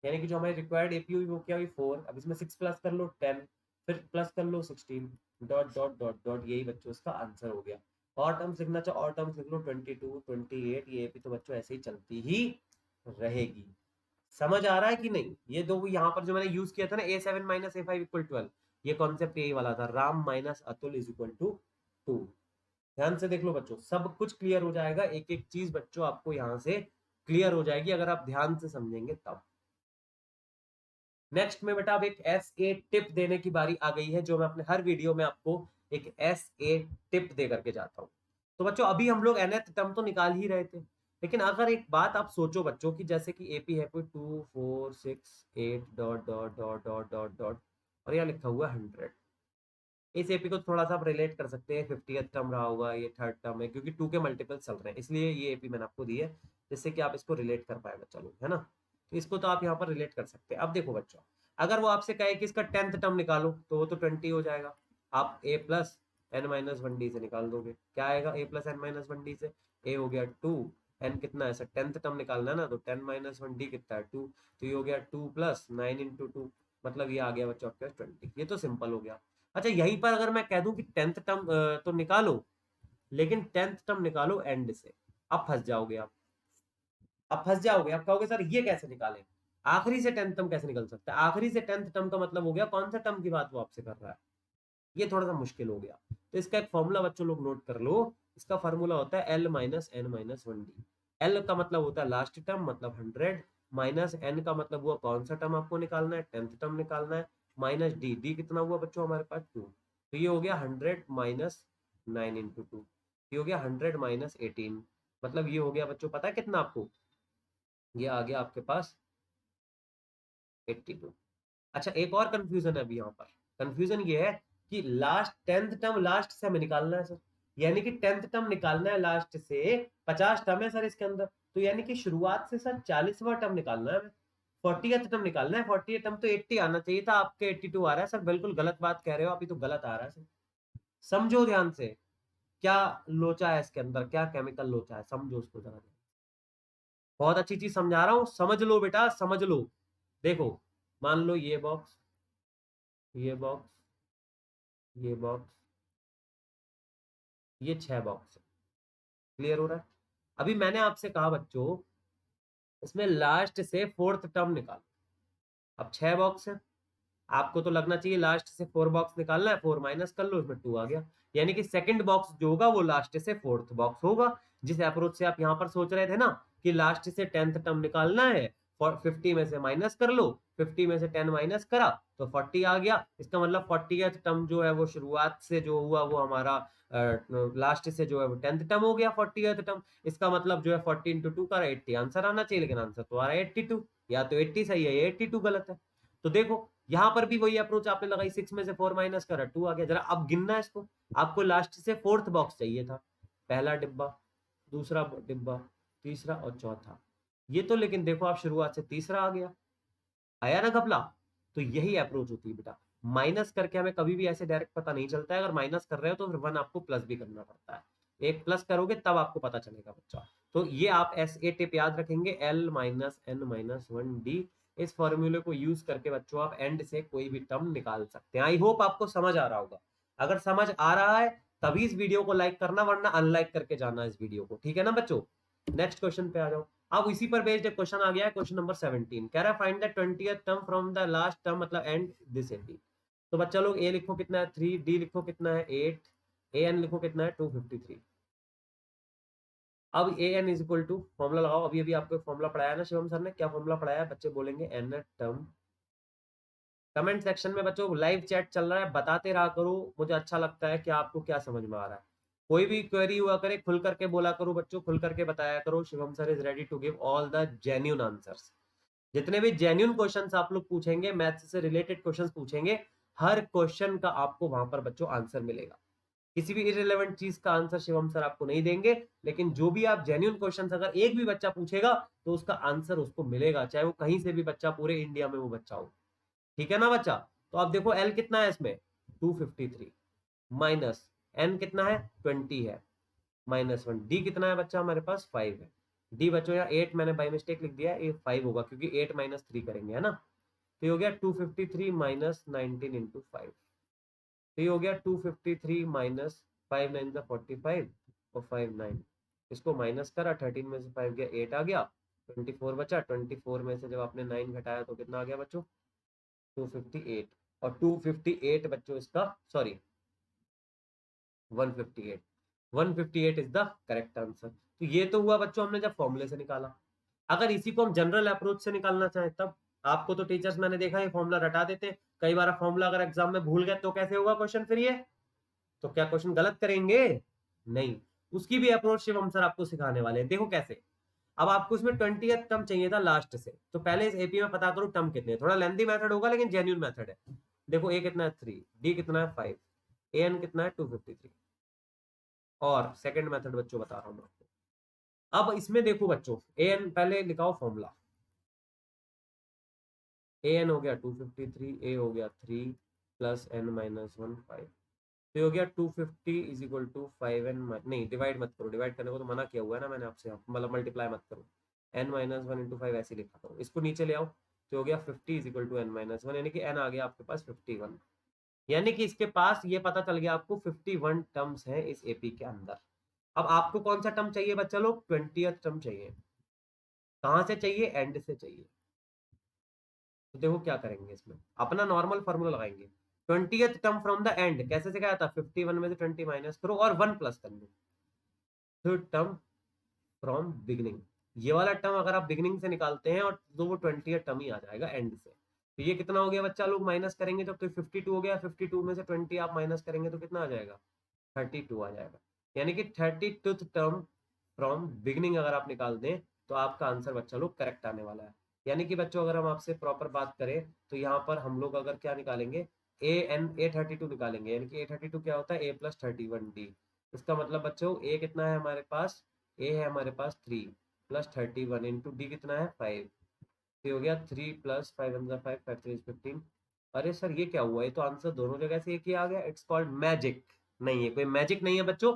यानी कि जो हमारी रिक्वायर्ड एपी हुई वो क्या हुई, 4। अब इसमें 6 प्लस कर लो 10, फिर प्लस कर लो 16, डॉट डॉट डॉट डॉट, यही बच्चों इसका आंसर हो गया। और टर्म्स लिखना चाहो और टर्म्स लिख लो, 22 28, ये एपी तो बच्चों ऐसे ही चलती ही रहेगी। समझ आ रहा है कि नहीं? ये दो यहाँ पर जो मैंने यूज किया था ना, A7 माइनस A5 इक्वल 12, ये कॉन्सेप्ट यही वाला था, Ram minus Atul is equal to 2। ध्यान से देख लो बच्चों, सब कुछ क्लियर हो जाएगा, एक एक चीज बच्चों आपको यहाँ से क्लियर हो जाएगी अगर आप ध्यान से समझेंगे तब। नेक्स्ट में बेटा अब एक एस ए टिप देने की बारी आ गई है, जो मैं अपने हर वीडियो में आपको एक एस ए टिप दे करके जाता हूँ। तो बच्चों अभी हम लोग nth टर्म तो निकाल ही रहे थे, लेकिन अगर एक बात आप सोचो बच्चों की, जैसे कि एपी है कोई 2 4 6 8 dot dot dot dot dot dot, और यहाँ लिखा हुआ 100। इस एपी को थोड़ा सा आप रिलेट कर सकते हैं, 50th टर्म रहा होगा, ये थर्ड टर्म है, क्योंकि 2 के मल्टीपल चल रहे हैं, इसलिए ये एपी मैंने आपको दी है, जिससे कि आप इसको रिलेट कर पाए बच्चा लोग, है ना। तो इसको तो आप यहाँ पर रिलेट कर सकते हैं। अब देखो बच्चों, अगर वो आपसे कहे कि इसका 10th टर्म निकालो, तो वो तो 20 हो जाएगा। आप a plus N minus 1d से निकाल दोगे, क्या आएगा a plus N minus 1d से, a हो गया 2, n कितना है सर, 10th टर्म निकालना है ना, तो 10 माइनस 1d कितना है 2, तो ये हो गया 2 प्लस 9 इंटू 2, मतलब ये आ गया बच्चों आपके 20। ये तो सिंपल हो गया। अच्छा यहीं पर अगर मैं कह दूं कि 10th टर्म तो निकालो, लेकिन 10th टर्म निकालो एंड से, अब फंस जाओगे आप। अब फंस जाओगे, आप कहोगे सर ये कैसे निकालें, आखिरी से 10th टर्म कैसे निकल सकता है? आखिरी से 10th टर्म का मतलब हो गया कौन सा टर्म की बात वो आपसे कर रहा है, ये थोड़ा सा मुश्किल हो गया। तो इसका एक फॉर्मूला बच्चों लोग नोट कर लो, इसका फॉर्मूला होता है L minus N minus 1d। L का मतलब होता है लास्ट टर्म, मतलब 100, माइनस एन का मतलब हुआ कौन सा टर्म आपको निकालना है, 10th टर्म निकालना है, माइनस डी, डी कितना हुआ बच्चों हमारे पास 2, तो ये हो गया 100 माइनस 9 इंटू 2, ये हो गया 100 माइनस 18, मतलब ये हो गया बच्चों पता है कितना आपको, ये आ गया आपके पास 82। अच्छा एक और कंफ्यूजन है अभी यहाँ पर, कंफ्यूजन ये है कि लास्ट 10th टर्म लास्ट से हमें निकालना है सर, यानी कि 10th टर्म निकालना है लास्ट से, 50 टर्म है सर इसके अंदर, तो यानी कि शुरुआत से सर 40वां टर्म निकालना है हमें। 40th टर्म निकालना है। 40th टर्म तो 80 आना चाहिए था, आपके 82 आ रहा है सर। बिल्कुल गलत बात कह रहे हो, अभी तो गलत आ रहा है सर। समझो ध्यान से, क्या लोचा है इसके अंदर, क्या केमिकल लोचा है, समझो उसको जरा। बहुत अच्छी चीज समझा रहा हूं, समझ लो बेटा, समझ लो। देखो, मान लो ये बॉक्स, ये बॉक्स, ये बॉक्स, ये 6 बॉक्स। क्लियर हो रहा है? अभी मैंने आपसे कहा बच्चों, इसमें लास्ट से फोर्थ टर्म निकालो। अब 6 बॉक्स है, आपको तो लगना चाहिए लास्ट से 4 बॉक्स निकालना है, 4 माइनस कर लो, इसमें 2 आ गया। यानी कि सेकंड बॉक्स जो होगा वो लास्ट से फोर्थ बॉक्स होगा। जिस अप्रोच से आप यहाँ पर सोच रहे थे ना कि लास्ट से 10th टर्म निकालना है, 50 में से माइनस कर लो, 50 में से 10 माइनस करा तो 40 आ गया। इसका मतलब 40th टर्म जो है वो शुरुआत से जो हुआ वो हमारा लास्ट से जो है वो 10th टर्म हो गया 40th टर्म। इसका मतलब जो है 40 इंटू 2 का 80 आंसर आना चाहिए, लेकिन आंसर तो आ रहा है 82। या तो 80 सही है या 82 गलत है। तो देखो, यहां पर भी वही अप्रोच आपने लगाई, 6 में से 4 माइनस करा, 2 आ गया। जरा अब गिनना है इसको। आपको लास्ट से फोर्थ बॉक्स चाहिए था, पहला डिब्बा, दूसरा डिब्बा, तीसरा और चौथा। ये तो लेकिन देखो आप शुरुआत से तीसरा आ गया, आया ना घपला। तो यही अप्रोच होती है बेटा। माइनस करके हमें कभी भी ऐसे डायरेक्ट पता नहीं चलता है। अगर माइनस कर रहे हो तो फिर 1 आपको प्लस भी करना पड़ता है। एक प्लस करोगे तब आपको पता चलेगा बच्चा। तो ये आप ऐसे टिप याद रखेंगे, L minus N minus 1D। इस फॉर्मूले को यूज करके बच्चों आप एंड से कोई भी टर्म निकाल सकते हैं। आई होप आपको समझ आ रहा होगा। अगर समझ आ रहा है तभी इस वीडियो को लाइक करना, वरना अनलाइक करके जाना इस वीडियो को, ठीक है ना बच्चों। नेक्स्ट क्वेश्चन पे आ जाओ। अब इसी पर बेस्ड एक क्वेश्चन आ गया है, क्वेश्चन नंबर 17 कह रहा है find the 20th term from the last term, मतलब एंड दिस एपी। तो बच्चा लोग ए लिखो कितना है 3, डी लिखो कितना है 8, ए एन लिखो कितना है 253। अब A N is equal to, formula लगाओ। अभी अभी आपको फॉर्मुला पढ़ाया ना शिवम सर ने, क्या फॉर्मुला पढ़ाया बच्चे बोलेंगे एन टर्म। कमेंट सेक्शन में बच्चों लाइव चैट चल रहा है, बताते रहा करो, मुझे अच्छा लगता है कि आपको क्या समझ में आ रहा है। कोई भी क्वेरी हुआ करे खुल करके बोला करो बच्चों, खुल करके बताया करो। Shivam sir is ready to give all the genuine answers. जितने भी जेन्यून क्वेश्चंस आप लोग पूछेंगे, मैथ्स से रिलेटेड क्वेश्चंस पूछेंगे, हर क्वेश्चन का आपको वहां पर बच्चों आंसर मिलेगा। किसी भी इररिलेवेंट चीज का आंसर शिवम सर आपको नहीं देंगे, लेकिन जो भी आप जेन्यून क्वेश्चंस अगर एक भी बच्चा पूछेगा तो उसका आंसर उसको मिलेगा, चाहे वो कहीं से भी बच्चा, पूरे इंडिया में वो बच्चा हो। ठीक है ना बच्चा। तो अब देखो एल कितना है इसमें 253, माइनस एन कितना है 20 है, -1, डी कितना है बच्चा हमारे पास 5 है। डी बच्चों यहाँ 8 मैंने बाई मिस्टेक लिख दिया, ये 5 होगा क्योंकि 8 माइनस 3 करेंगे, है ना। तो ये हो गया 253 माइनस 19 इंटू 5। तो ये हो गया 253 माइनस 5 9 45 और 5 9। इसको माइनस करा, 13 में से 5 गया 8 आ गया, 24 बचा। 24 में से जब आपने 9 घटाया तो कितना आ गया बच्चों 258। और 258 बच्चों इसका, sorry 158, 158 is the correct answer. तो ये तो हुआ बच्चों हमने जब फॉर्मूले से निकाला। अगर इसी को हम जनरल अप्रोच से निकालना चाहें तब, आपको तो टीचर्स मैंने देखा है फॉर्मूला रटा देते हैं कई बार। फॉर्मूला अगर एग्जाम में भूल गए तो कैसे होगा क्वेश्चन फिर ये, तो क्या क्वेश्चन गलत करेंगे? नहीं। उसकी भी अप्रोच शिवम सर आपको सिखाने वाले हैं, देखो कैसे। अब आपको इसमें 20th टर्म चाहिए था लास्ट से, तो पहले इस एपी में पता करो टर्म कितने हैं। थोड़ा लेंथी मेथड होगा लेकिन जेन्युइन मेथड है। देखो ए कितना है 3, डी कितना है 5, ए एन कितना है 253। और सेकंड मेथड बच्चों बता रहा हूं मैं आपको। अब इसमें देखो बच्चों, ए एन पहले लिखाओ फॉर्मूला। ए एन हो गया 253, ए हो गया 3 प्लस एन माइनस 1 5। तो ये हो गया 250 इज इक्वल टू 5 एन, नहीं डिवाइड मत करो, डिवाइड करने को तो मना किया हुआ है ना मैंने आपसे, मतलब मल्टीप्लाई मत करो। एन माइनस 1 इंटू 5 ऐसे लिखा करो, इसको नीचे ले आओ। तो हो गया 50 is equal to N minus 1, यानी कि एन आ गया आपके पास 51। यानी कि इसके पास ये पता चल गया आपको 51 टर्म्स हैं इस एपी के अंदर। अब आपको कौन सा टर्म चाहिए बच्चा लोग? 20th टर्म चाहिए। कहां से चाहिए? एंड से चाहिए। तो देखो क्या करेंगे, इसमें अपना नॉर्मल फॉर्मूला लगाएंगे। 20th term from the end कैसे से क्या था, 51 में से 20 माइनस करो और 1 प्लस कर लो। थर्ड टर्म फ्रॉम बिगिनिंग, ये वाला टर्म अगर आप बिगिनिंग से निकालते हैं और तो वो 20th टर्म ही आ जाएगा एंड से। तो ये कितना हो गया बच्चा लोग, माइनस करेंगे जब तो 52 हो गया, 52 में से 20 आप माइनस करेंगे तो कितना आ जाएगा 32 आ जाएगा। यानी कि 32th टर्म फ्रॉम बिगिनिंग अगर आप निकाल दें तो आपका आंसर बच्चा लोग करेक्ट आने वाला है। यानी कि बच्चों अगर हम आपसे प्रॉपर बात करें तो यहाँ पर हम लोग अगर क्या निकालेंगे, A32 निकालेंगे। यानी कि A32 क्या होता है, A प्लस 31D। इसका मतलब बच्चों ए कितना है हमारे पास, ए है हमारे पास 3 प्लस 31 इंटू डी कितना है 5। ये हो गया 3 प्लस 5 वन 5 5 3 15। अरे सर ये क्या हुआ, ये तो आंसर दोनों जगह से एक ही आ गया। It's called magic. नहीं है, कोई मैजिक नहीं है बच्चों,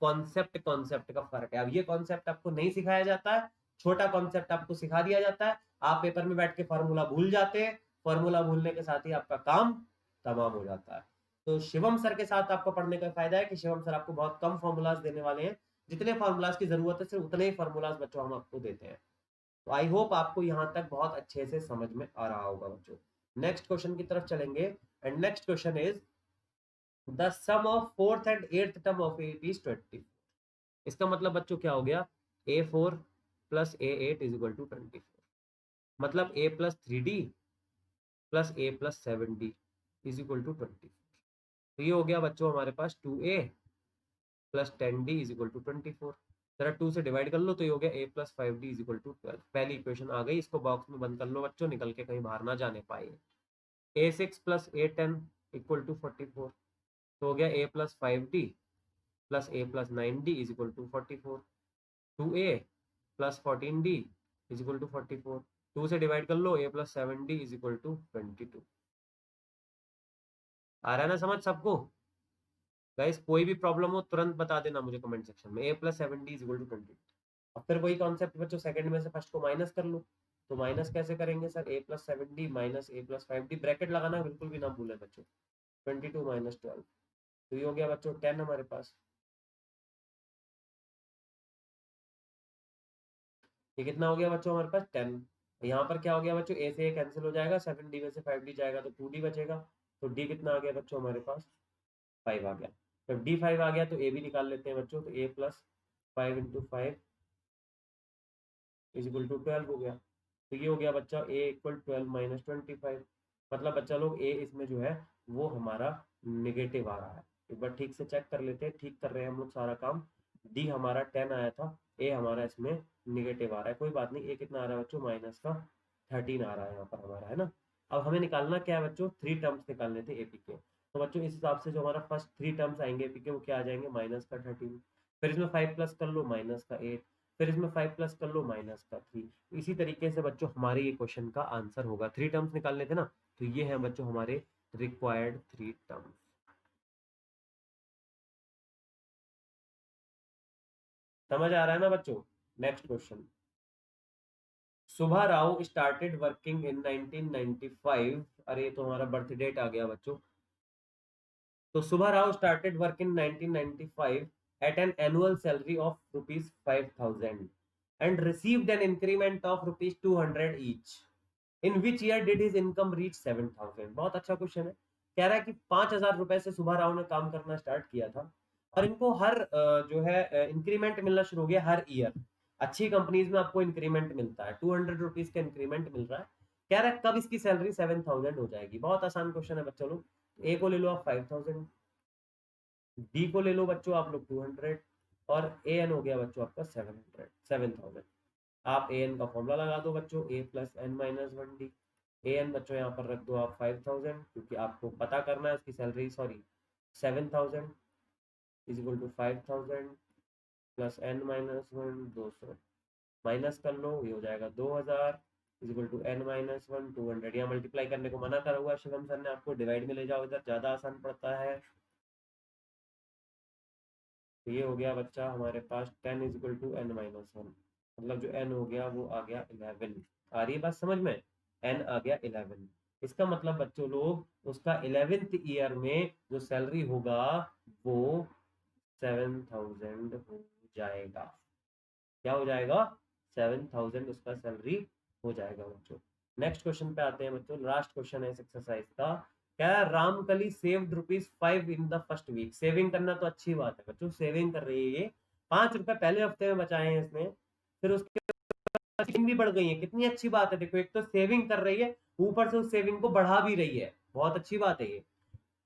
कॉन्सेप्ट कॉन्सेप्ट का फर्क है। अब ये कॉन्सेप्ट आपको नहीं सिखाया जाता है, छोटा कॉन्सेप्ट आपको सिखा दिया जाता है, आप पेपर में बैठ के फॉर्मूला भूल जाते हैं, फॉर्मूला भूलने के साथ ही आपका काम तमाम हो जाता है। तो शिवम सर के साथ आपको पढ़ने का फायदा है कि शिवम सर आपको बहुत कम फॉर्मूलाज देने वाले हैं, जितने फॉर्मूलाज की जरूरत है सिर्फ उतने ही फॉर्मूलाज बच्चों हम आपको देते हैं। तो आई होप आपको यहाँ तक बहुत अच्छे से समझ में आ रहा होगा बच्चों। नेक्स्ट क्वेश्चन की तरफ चलेंगे, and next question is the sum of fourth and eighth term of A is 20। इसका मतलब बच्चों क्या हो गया, A4 plus A8 is equal to 24। मतलब A plus 3D plus A plus 7D is equal to 24। तो ये हो गया बच्चों हमारे पास 2A plus 10D is equal to 24। जरा 2 से डिवाइड कर लो तो ये हो गया A plus 5D is equal to 12। पहली इक्वेशन आ गई, इसको बॉक्स में बंद कर लो बच्चों, निकल के कहीं बाहर ना जाने पाए। A6 plus A10 equal to 44। तो हो गया A plus 5D plus A plus 9D is equal to 44। 2A plus 14D is equal to 44। 2 से डिवाइड कर लो, A plus 7D is equal to 22। आ रहा है ना समझ सबको? गाइस कोई भी प्रॉब्लम हो तुरंत बता देना मुझे कमेंट सेक्शन में। A plus 7D is equal to 22। अब फिर वही कॉन्सेप्ट बच्चों, सेकंड में से फर्स्ट को माइनस कर लो। तो माइनस कैसे करेंगे sir, A plus 7D minus A plus 5D, bracket लगाना बिल्कुल भी ना भूलें बच्चों। 22 माइनस 12, तो ये हो गया बच्चों 10 हमारे पास। ये कितना हो गया बच्चों हमारे पास 10। यहाँ पर क्या हो गया बच्चों, A से A कैंसिल हो जाएगा, 7D में से 5D जाएगा तो 2D बचेगा। तो D कितना आ गया बच्चों हमारे पास, 5 आ गया। जब D 5 आ गया तो A भी निकाल लेते हैं बच्चों। तो A plus 5 into 5 is equal to 12 हो गया। तो ये हो गया बच्चा A इक्वल 12 माइनस 25। मतलब बच्चा लोग A इसमें जो है वो हमारा निगेटिव आ रहा है। एक बार ठीक से चेक कर लेते हैं, ठीक कर रहे हैं हम लोग सारा काम। D हमारा 10 आया था, A हमारा इसमें निगेटिव आ रहा है, कोई बात नहीं। A कितना आ रहा है बच्चों, माइनस का 13 आ रहा है यहाँ पर हमारा, है ना। अब हमें निकालना क्या है बच्चों, 3 टर्म्स निकालने थे AP के। तो बच्चों इस हिसाब से जो हमारा फर्स्ट 3 टर्म्स आएंगे AP के, वो क्या आ जाएंगे, माइनस का 13, फिर इसमें 5 प्लस कर लो माइनस का 8, फिर इसमें 5 प्लस कर लो माइनस का 3। इसी तरीके से बच्चों हमारे ये क्वेश्चन का आंसर होगा। 3 टर्म्स निकालने थे ना, तो ये है बच्चों हमारे रिक्वायर्ड 3 टर्म्स। समझ आ रहा है ना बच्चों? Next question, Subhash Rao started working in 1995। अरे ये तो हमारा बर्थ डेट आ गया बच्चों। तो Subha Rao started work in 1995 at an annual salary of rupees 5000 and received an increment of rupees 200 each. In which year did his income reach 7000? बहुत अच्छा question है। कह रहा है कि 5000 रुपए से सुबह राव ने काम करना स्टार्ट किया था, और इनको हर जो है इंक्रीमेंट मिलना शुरू हो गया हर ईयर। अच्छी कंपनीज में आपको इंक्रीमेंट मिलता है, 200 रुपीज का इंक्रीमेंट मिल रहा है। कह रहा है कब इसकी सैलरी 7000 हो जाएगी। बहुत आसान क्वेश्चन है बच्चों लोग। ए को ले लो आप 5000, डी को ले लो बच्चों आप लोग 200, और ए एन हो गया बच्चों आपका 7000। आप ए एन का फॉर्मूला लगा दो बच्चों, A plus N minus 1D। A N बच्चों यहाँ पर रख दो आप 5000, क्योंकि आपको पता करना है उसकी salary, sorry 7000 is equal to 5000 plus N minus 1 200, minus कर लो ये हो जाएगा 2000 is equal to N minus 1 200। यहाँ मल्टीप्लाई करने को मना करा हुआ है शिवम सर ने आपको, डिवाइड में ले जाओ, इधर ज्यादा आसान पड़ता है। तो ये हो गया बच्चा हमारे पास 10 is equal to N minus 1। मतलब जो एन हो गया वो आ गया 11। आ रही है बात समझ में, एन आ गया 11। इसका मतलब बच्चों लोग उसका 11th ईयर में जो सैलरी होगा वो 7000 हो जाएगा। क्या हो जाएगा, 7000 उसका सैलरी हो जाएगा बच्चों। नेक्स्ट क्वेश्चन पे आते हैं बच्चों, लास्ट क्वेश्चन है इस एक्सरसाइज का। क्या है, Ramkali saved rupees 5 in the first week. Saving करना तो अच्छी बात है बच्चों, सेविंग कर रही है ये। 5 रुपए पहले हफ्ते में बचाए हैं इसने, फिर उसके बाद सेविंग भी बढ़ गई है। कितनी अच्छी बात है, देखो एक तो सेविंग कर रही है, ऊपर से उस सेविंग को बढ़ा भी रही है, बहुत अच्छी बात है ये।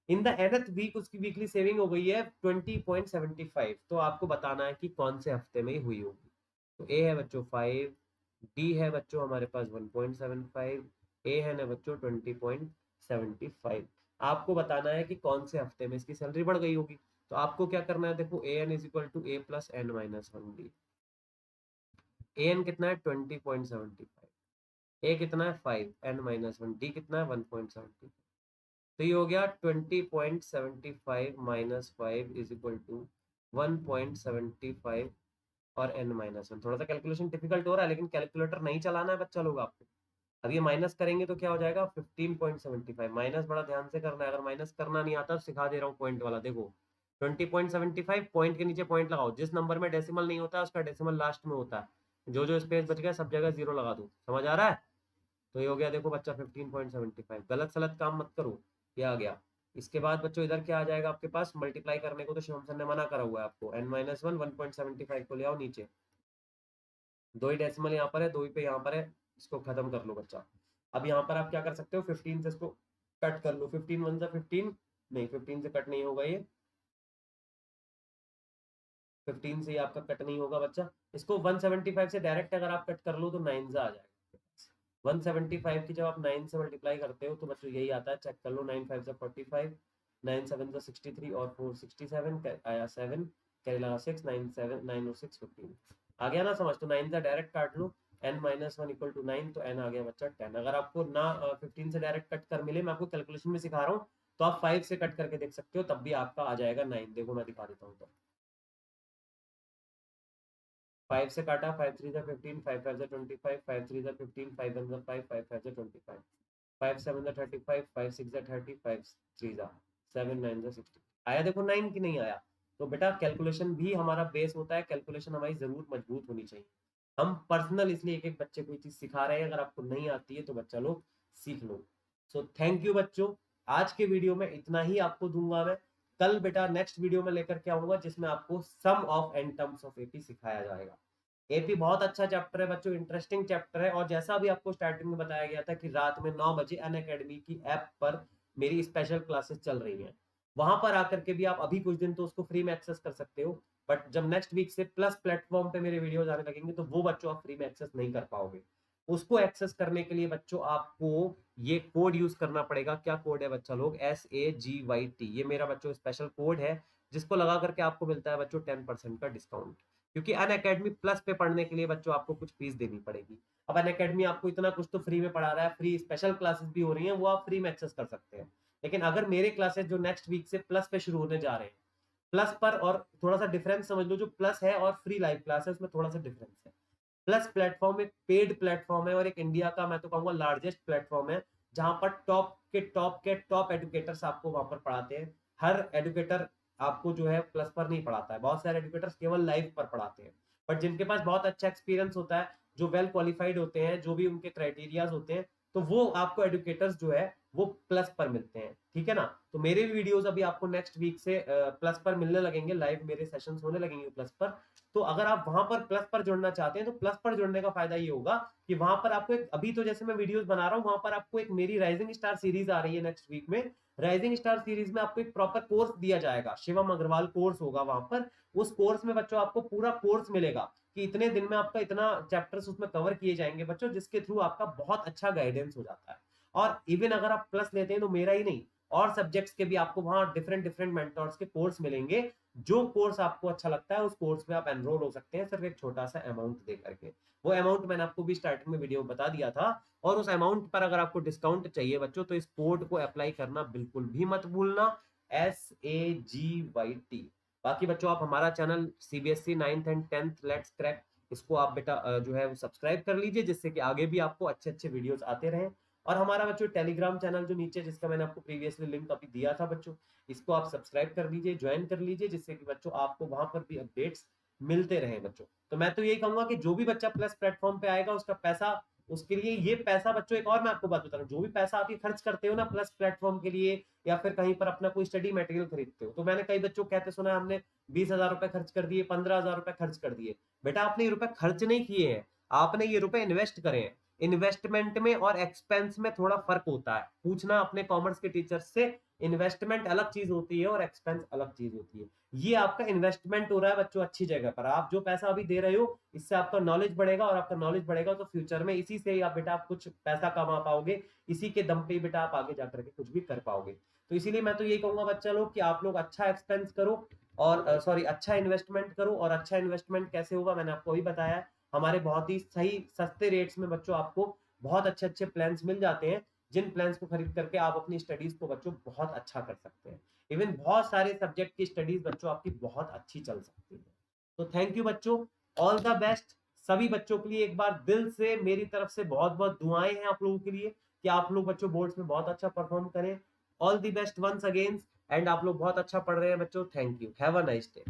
इन द एनथ वीक उसकी वीकली सेविंग हो गई है 20.75। तो आपको बताना है कि कौन से हफ्ते में हुई होगी। तो ए है बच्चों 5, डी है बच्चों हमारे पास 1.75, ए है ना बच्चों 20.75। आपको बताना है कि कौन से हफ्ते में इसकी सैलरी बढ़ गई होगी। तो आपको क्या करना है, देखो A N is equal to A plus N minus 1D। A N कितना है 20.75, ए कितना है 5, n-1, डी कितना है 1.70। तो ये हो गया 20.75 माइनस 5 इज इक्वल टू 1.75 और n-1। थोड़ा सा कैलकुलेशन डिफिकल्ट हो रहा है, लेकिन कैलकुलेटर नहीं चलाना है बच्चा लोग आपको। अब ये माइनस करेंगे तो क्या हो जाएगा 15.75। माइनस बड़ा ध्यान से करना है, अगर माइनस करना नहीं आता तो सिखा दे रहा हूँ पॉइंट वाला। देखो 20.75, पॉइंट के नीचे पॉइंट लगाओ, जिस नंबर में डेसिमल नहीं होता है उसका डेसिमल लास्ट में होता है, जो जो स्पेस बच गया सब जगह जीरो लगा दो। समझ आ रहा है? तो ये हो गया देखो बच्चा 15.75। गलत सलत काम मत करो, ये आ गया। इसके बाद बच्चों इधर क्या आ जाएगा आपके पास, मल्टीप्लाई करने को तो शिवम सर ने मना करा हुआ है आपको। n-1 1.75 को ले आओ नीचे, दो ही डेसिमल यहाँ पर है, दो ही पे यहाँ पर है, इसको खत्म कर लो बच्चा। अब यहाँ पर आप क्या कर सकते हो, 15 से इसको कट कर लो। 15 1 15, नहीं 15 से कट नहीं होगा ये, 15 से ये आपका कट नहीं होगा बच्चा। इसको 175 से डायरेक्ट अगर आप कट कर लो तो 9 से आ जाएगा। 175 की जब आप 9 से मल्टीप्लाई करते हो तो बच्चों यही आता है, चेक कर लो। 9 5 से 45, 9 7 से 63 और 4 67, आया 7, कैरी लगा 6, 9 7 9 और 6 15। आ गया ना समझ? तो 9 से डायरेक्ट काट लो, n-1 इक्वल टू 9, तो n आ गया बच्चा 10। अगर आपको ना 15 से डायरेक्ट कट कर मिले, मैं आपको कैलकुलेशन में सिखा रहा हूँ, तो आप 5 से कट करके देख सकते हो, तब भी आपका आ जाएगा 9। देखो मैं दिखा देता हूँ। तो 5 से काटा, 5 3 जा 15, 5 5 जा 25, 5 3 जा 15, 5 1 जा 5, 5 5 जा 25, 5 7 जा 35, 5 6 जा 30, 5 3 जा 7, 9 जा 60। आया देखो 9 की नहीं आया? तो बेटा कैलकुलेशन भी हमारा बेस होता है, कैलकुलेशन हमारी जरूर मजबूत होनी चाहिए। हम पर्सनल इसलिए एक एक बच्चे को ये चीज सिखा रहे हैं, अगर आपको नहीं आती है तो बच्चा लोग सीख लो। सो थैंक यू बच्चों, आज के वीडियो में इतना ही आपको दूंगा मैं। कल बेटा नेक्स्ट वीडियो में लेकर के आऊंगा, जिसमें आपको sum of and terms of AP सिखाया जाएगा। एपी बहुत अच्छा चैप्टर है बच्चों, इंटरेस्टिंग चैप्टर है। और जैसा भी आपको स्टार्टिंग में बताया गया था कि रात में 9 बजे अनअकैडमी की ऐप पर मेरी स्पेशल क्लासेस चल रही हैं, वहां पर आकर के भी आप अभी कुछ दिन तो उसको फ्री में एक्सेस कर सकते हो, बट जब नेक्स्ट वीक से प्लस प्लेटफॉर्म पे मेरे वीडियोस आने लगेंगे तो वो बच्चों आप फ्री में एक्सेस नहीं कर पाओगे। उसको एक्सेस करने के लिए बच्चों आपको ये कोड यूज करना पड़ेगा। क्या कोड है बच्चा लोग? SAGYT, ये मेरा बच्चों स्पेशल कोड है, जिसको लगा करके आपको मिलता है बच्चों 10% का डिस्काउंट। क्योंकि अन अकेडमी प्लस पे पढ़ने के लिए बच्चों आपको कुछ फीस देनी पड़ेगी। अब अन अकेडमी आपको इतना कुछ तो फ्री में पढ़ा रहा है, फ्री स्पेशल क्लासेस भी हो रही हैं, वो आप फ्री में एक्सेस कर सकते हैं। लेकिन अगर मेरे क्लासेस जो नेक्स्ट वीक से प्लस पे शुरू होने जा रहे हैं, प्लस पर, और थोड़ा सा डिफरेंस समझ लो, जो प्लस है और फ्री लाइव क्लास है उसमें थोड़ा सा डिफरेंस है। प्लस प्लेटफॉर्म एक पेड प्लेटफॉर्म है और एक इंडिया का मैं तो कहूंगा लार्जेस्ट प्लेटफॉर्म है, जहां पर टॉप एडुकेटर्स आपको वहां पर पढ़ाते हैं। हर एडुकेटर आपको जो है प्लस पर नहीं पढ़ाता है, बहुत सारे एडुकेटर्स केवल लाइव पर पढ़ाते हैं। बट जिनके पास बहुत अच्छा एक्सपीरियंस होता है, जो वेल क्वालिफाइड होते हैं, जो भी उनके क्राइटेरियाज होते हैं, तो वो आपको एडुकेटर्स जो है वो प्लस पर मिलते हैं। ठीक है ना? तो मेरे भी वीडियोस अभी आपको नेक्स्ट वीक से प्लस पर मिलने लगेंगे, लाइव मेरे सेशंस होने लगेंगे प्लस पर। तो अगर आप वहां पर प्लस पर जुड़ना चाहते हैं तो प्लस पर जुड़ने का फायदा ये होगा कि वहां पर आपको एक, अभी तो जैसे मैं वीडियोस बना रहा हूँ, वहां पर आपको एक मेरी राइजिंग स्टार सीरीज आ रही है नेक्स्ट वीक में। राइजिंग स्टार सीरीज में आपको एक प्रॉपर कोर्स दिया जाएगा, शिवम अग्रवाल कोर्स होगा वहां पर। उस कोर्स में बच्चों आपको पूरा कोर्स मिलेगा कि इतने दिन में आपका इतना चैप्टर्स उसमें कवर किए जाएंगे बच्चों, जिसके थ्रू आपका बहुत अच्छा गाइडेंस हो जाता है। और इवन अगर आप प्लस लेते हैं तो मेरा ही नहीं, और सब्जेक्ट्स के भी आपको वहां डिफरेंट डिफरेंट मेंटर्स के कोर्स मिलेंगे। जो कोर्स आपको अच्छा लगता है उस कोर्स में आप एनरोल हो सकते हैं, सिर्फ एक छोटा सा अमाउंट दे करके। वो अमाउंट मैंने आपको भी स्टार्टिंग में वीडियो बता दिया था। और उस अमाउंट पर अगर आपको डिस्काउंट चाहिए बच्चों, तो इस कोड को अप्लाई करना बिल्कुल भी मत भूलना, SAGYT। बाकी बच्चों आप हमारा channel CBSE 9th and 10th let's crack, इसको आप बेटा जो है वो सब्सक्राइब कर लीजिए, जिससे कि आगे भी आपको अच्छे अच्छे वीडियोस आते रहें। और हमारा बच्चों टेलीग्राम चैनल जो नीचे, जिसका मैंने आपको प्रीवियसली लिंक अभी दिया था बच्चों, इसको आप सब्सक्राइब कर लीजिए, ज्वाइन कर लीजिए, जिससे कि बच्चों आपको वहां पर भी अपडेट्स मिलते रहे बच्चों। तो मैं तो यही कहूंगा कि जो भी बच्चा प्लस प्लेटफॉर्म पे आएगा उसका पैसा, उसके लिए ये पैसा बच्चों, एक और मैं आपको बात बता रहा हूँ, जो भी पैसा आप ये खर्च करते हो ना प्लस प्लेटफॉर्म के लिए, या फिर कहीं पर अपना कोई स्टडी मटेरियल खरीदते हो, तो मैंने कई बच्चों कहते सुना, हमने 20,000 रुपए खर्च कर दिए, 15,000 रुपए खर्च कर दिए। बेटा आपने ये रुपए खर्च नहीं किए हैं, आपने ये रुपए इन्वेस्ट करे हैं। इन्वेस्टमेंट में और एक्सपेंस में थोड़ा फर्क होता है, पूछना अपने कॉमर्स के टीचर्स से। इन्वेस्टमेंट अलग चीज होती है और एक्सपेंस अलग चीज होती है। ये आपका इन्वेस्टमेंट हो रहा है बच्चों अच्छी जगह पर, आप जो पैसा अभी दे रहे हो इससे आपका नॉलेज बढ़ेगा, और आपका नॉलेज बढ़ेगा तो फ्यूचर में इसी से ही आप बेटा आप कुछ पैसा कमा पाओगे, इसी के दम पे बेटा आप आगे जाकर के कुछ भी कर पाओगे। तो इसीलिए मैं तो यही कहूंगा बच्चा लोग कि आप लोग अच्छा एक्सपेंस करो, और सॉरी अच्छा इन्वेस्टमेंट करो। और अच्छा इन्वेस्टमेंट कैसे होगा मैंने आपको अभी बताया है, हमारे बहुत ही सही सस्ते रेट्स में बच्चों आपको बहुत अच्छे अच्छे प्लान्स मिल जाते हैं, जिन प्लान्स को खरीद करके आप अपनी स्टडीज को बच्चों बहुत अच्छा कर सकते हैं। इवन बहुत सारे सब्जेक्ट की स्टडीज बच्चों आपकी बहुत अच्छी चल सकती है। तो थैंक यू बच्चों, ऑल द बेस्ट सभी बच्चों के लिए। एक बार दिल से मेरी तरफ से बहुत बहुत दुआएं हैं आप लोगों के लिए कि आप लोग बच्चों बोर्ड्स में बहुत अच्छा परफॉर्म करें। All the best once again, and आप लोग बहुत अच्छा पढ़ रहे हैं बच्चों। Thank you, have a nice day.